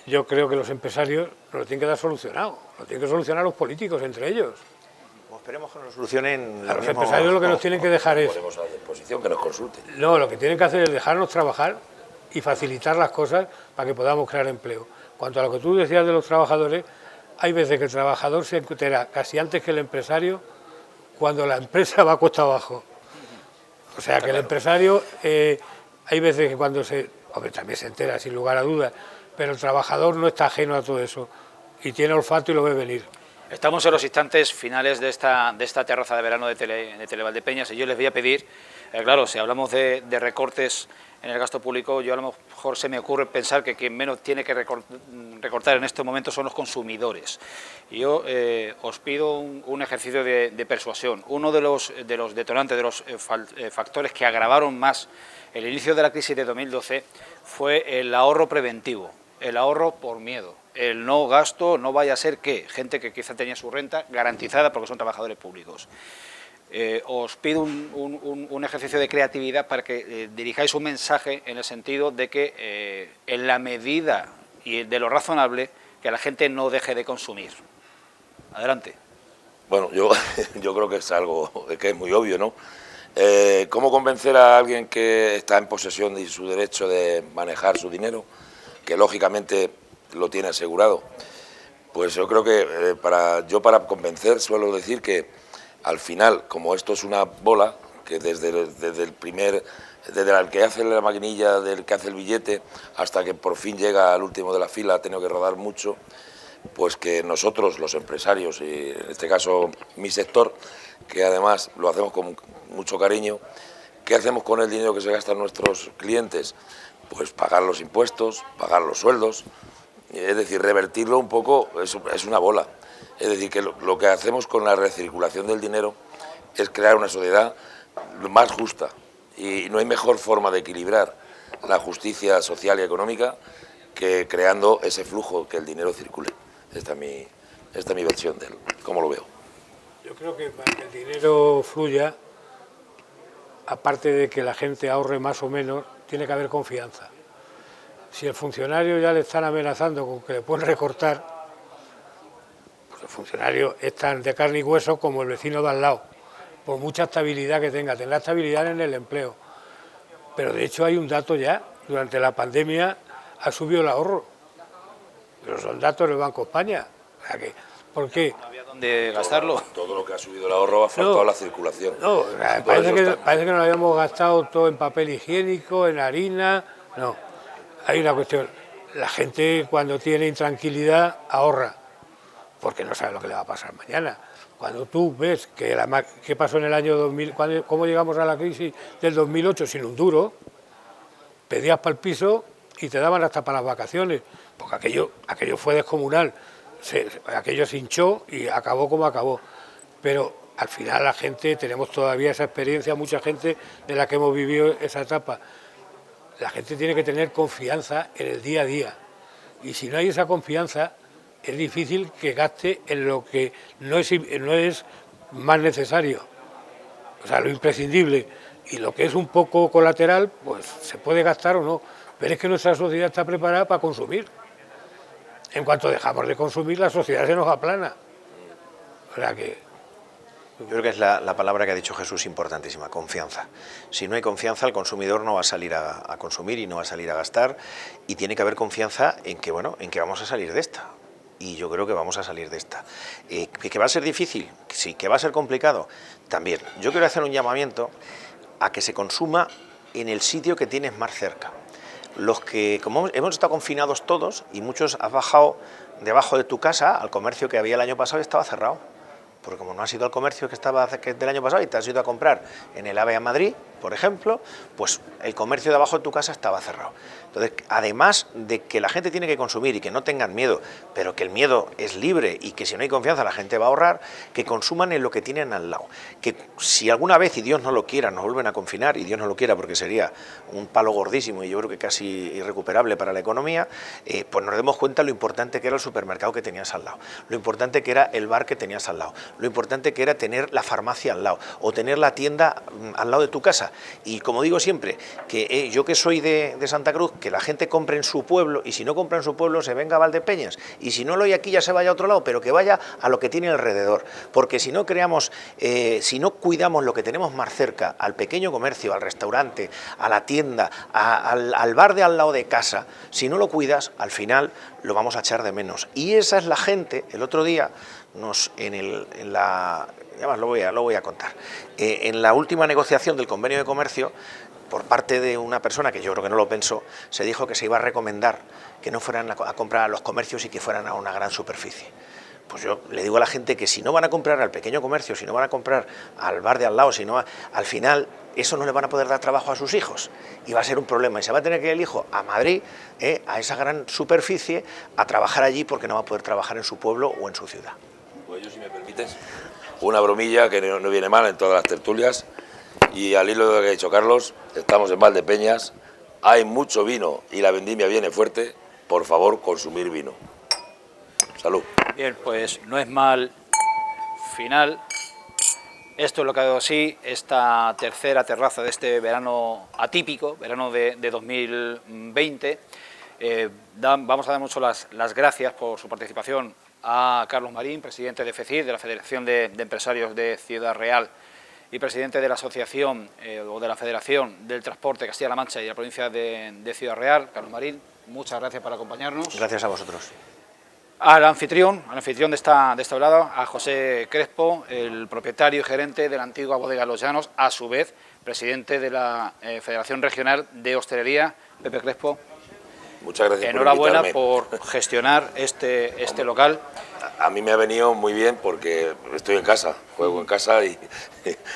yo creo que los empresarios no lo tienen que dar solucionado, lo tienen que solucionar los políticos entre ellos. Pues esperemos que nos lo solucionen. A los empresarios lo que nos tienen que dejar es... Ponemos a disposición que nos consulten. No, lo que tienen que hacer es dejarnos trabajar y facilitar las cosas para que podamos crear empleo. Cuanto a lo que tú decías de los trabajadores, hay veces que el trabajador se entera casi antes que el empresario cuando la empresa va cuesta abajo. O sea, que el empresario, hay veces que cuando hombre, también se entera, sin lugar a dudas, pero el trabajador no está ajeno a todo eso y tiene olfato y lo ve venir. Estamos en los instantes finales de esta terraza de verano de Televaldepeñas y yo les voy a pedir, claro, si hablamos de recortes en el gasto público, yo a lo mejor se me ocurre pensar que quien menos tiene que recortar en estos momentos son los consumidores. Y yo os pido un ejercicio de persuasión. Uno de los detonantes, de los factores que agravaron más el inicio de la crisis de 2012 fue el ahorro preventivo, el ahorro por miedo, el no gasto, no vaya a ser que gente que quizá tenía su renta garantizada porque son trabajadores públicos. Os pido un ejercicio de creatividad para que dirijáis un mensaje en el sentido de que en la medida y de lo razonable que la gente no deje de consumir. Adelante. Bueno, yo creo que es algo que es muy obvio, ¿no? ¿Cómo convencer a alguien que está en posesión de su derecho de manejar su dinero, que lógicamente lo tiene asegurado? Pues yo creo que para convencer suelo decir que al final, como esto es una bola, que desde el que hace la maquinilla, del que hace el billete, hasta que por fin llega al último de la fila, ha tenido que rodar mucho, pues que nosotros, los empresarios, y en este caso mi sector, que además lo hacemos con mucho cariño, ¿qué hacemos con el dinero que se gastan nuestros clientes? Pues pagar los impuestos, pagar los sueldos, es decir, revertirlo un poco, es una bola. Es decir, que lo que hacemos con la recirculación del dinero es crear una sociedad más justa. Y no hay mejor forma de equilibrar la justicia social y económica que creando ese flujo, que el dinero circule. Esta es mi versión de cómo lo veo. Yo creo que para que el dinero fluya, aparte de que la gente ahorre más o menos, tiene que haber confianza. Si el funcionario ya le están amenazando con que le pueden recortar, pues el funcionario es tan de carne y hueso como el vecino de al lado, por mucha estabilidad que tenga, tendrá estabilidad en el empleo. Pero de hecho hay un dato ya, durante la pandemia ha subido el ahorro, pero son datos del Banco de España. O sea que, ¿por qué? No había dónde gastarlo. Todo lo que ha subido el ahorro ha faltado a la circulación. No, parece que nos habíamos gastado todo en papel higiénico, en harina. No, hay una cuestión. La gente cuando tiene intranquilidad ahorra, porque no sabe lo que le va a pasar mañana. Cuando tú ves que qué pasó en el año 2000, cómo llegamos a la crisis del 2008 sin un duro, pedías para el piso y te daban hasta para las vacaciones, porque aquello fue descomunal. Aquello se hinchó y acabó como acabó. Pero al final la gente, tenemos todavía esa experiencia, mucha gente de la que hemos vivido esa etapa. La gente tiene que tener confianza en el día a día. Y si no hay esa confianza, es difícil que gaste en lo que no es más necesario. O sea, lo imprescindible. Y lo que es un poco colateral, pues se puede gastar o no. Pero es que nuestra sociedad está preparada para consumir. En cuanto dejamos de consumir, la sociedad se nos aplana. O sea que... Yo creo que es la palabra que ha dicho Jesús importantísima, confianza. Si no hay confianza, el consumidor no va a salir a consumir y no va a salir a gastar, y tiene que haber confianza en que, bueno, en que vamos a salir de esta. Y yo creo que vamos a salir de esta. ¿Que va a ser difícil? Sí. ¿Que va a ser complicado? También. Yo quiero hacer un llamamiento a que se consuma en el sitio que tienes más cerca. Los que, como hemos estado confinados todos, y muchos has bajado debajo de tu casa al comercio que había el año pasado y estaba cerrado. Porque como no has ido al comercio que del año pasado y te has ido a comprar en el AVE a Madrid, por ejemplo, pues el comercio de abajo de tu casa estaba cerrado. Entonces, además de que la gente tiene que consumir y que no tengan miedo, pero que el miedo es libre y que si no hay confianza la gente va a ahorrar, que consuman en lo que tienen al lado. Que si alguna vez, y Dios no lo quiera, nos vuelven a confinar, y Dios no lo quiera porque sería un palo gordísimo y yo creo que casi irrecuperable para la economía, pues nos demos cuenta lo importante que era el supermercado que tenías al lado, lo importante que era el bar que tenías al lado, lo importante que era tener la farmacia al lado o tener la tienda al lado de tu casa. Y como digo siempre, que yo que soy de Santa Cruz, que la gente compre en su pueblo, y si no compra en su pueblo se venga a Valdepeñas, y si no lo hay aquí ya se vaya a otro lado, pero que vaya a lo que tiene alrededor, porque si no creamos, si no cuidamos lo que tenemos más cerca, al pequeño comercio, al restaurante, a la tienda, al bar de al lado de casa, si no lo cuidas, al final lo vamos a echar de menos. Y esa es la gente. El otro día además lo voy a contar. En la última negociación del convenio de comercio, por parte de una persona que yo creo que no lo pensó, se dijo que se iba a recomendar que no fueran a comprar a los comercios y que fueran a una gran superficie. Pues yo le digo a la gente que si no van a comprar al pequeño comercio, si no van a comprar al bar de al lado, al final eso no le van a poder dar trabajo a sus hijos y va a ser un problema y se va a tener que ir el hijo a Madrid, a esa gran superficie, a trabajar allí porque no va a poder trabajar en su pueblo o en su ciudad. Pues yo, si me permites, una bromilla que no viene mal en todas las tertulias, y al hilo de lo que ha dicho Carlos, estamos en Valdepeñas, hay mucho vino y la vendimia viene fuerte, por favor, consumir vino. Salud. Bien, pues no es mal final. Esto es lo que ha dado así, esta tercera terraza de este verano atípico, verano de 2020. Vamos a dar mucho las gracias por su participación a Carlos Marín, presidente de FECIR, de la Federación de Empresarios de Ciudad Real, y presidente de la Asociación o de la Federación del Transporte de Castilla-La Mancha y de la provincia de Ciudad Real. Carlos Marín, muchas gracias por acompañarnos. Gracias a vosotros. Al anfitrión de esta velada, a José Crespo, el propietario y gerente de la antigua bodega Los Llanos, a su vez presidente de la Federación Regional de Hostelería. Pepe Crespo, muchas gracias. Enhorabuena por gestionar este local. A mí me ha venido muy bien porque estoy en casa, juego en casa y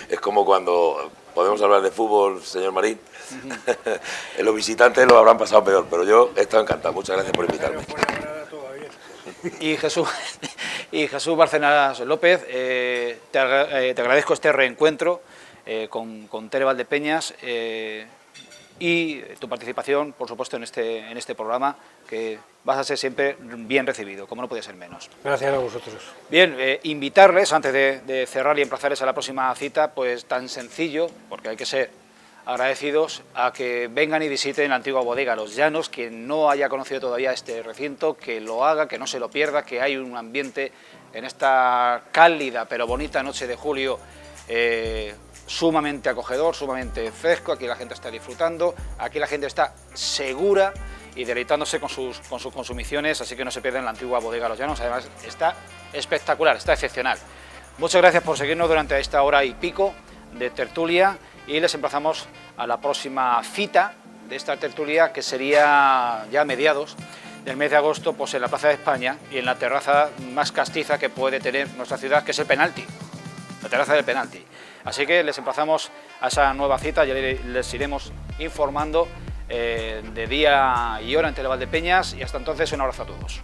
es como cuando podemos hablar de fútbol, señor Marín. Los visitantes lo habrán pasado peor, pero yo he estado encantado. Muchas gracias por invitarme. Y Jesús, Y Jesús Bárcenas López, te agradezco este reencuentro con Tere Valdepeñas y tu participación, por supuesto, en este programa, que vas a ser siempre bien recibido, como no puede ser menos. Gracias a vosotros. Bien, invitarles, antes de cerrar y emplazarles a la próxima cita, pues tan sencillo, porque hay que ser agradecidos, a que vengan y visiten la antigua bodega Los Llanos. Quien no haya conocido todavía este recinto, que lo haga, que no se lo pierda, que hay un ambiente en esta cálida pero bonita noche de julio sumamente acogedor, sumamente fresco. Aquí la gente está disfrutando, aquí la gente está segura y deleitándose con sus consumiciones, así que no se pierdan la antigua bodega Los Llanos. Además está espectacular, está excepcional. Muchas gracias por seguirnos durante esta hora y pico de tertulia y les emplazamos a la próxima cita de esta tertulia, que sería ya a mediados del mes de agosto, pues en la Plaza de España y en la terraza más castiza que puede tener nuestra ciudad, que es el Penalti, la terraza del Penalti. Así que les emplazamos a esa nueva cita, ya les iremos informando de día y hora en Tele Valdepeñas, y hasta entonces un abrazo a todos.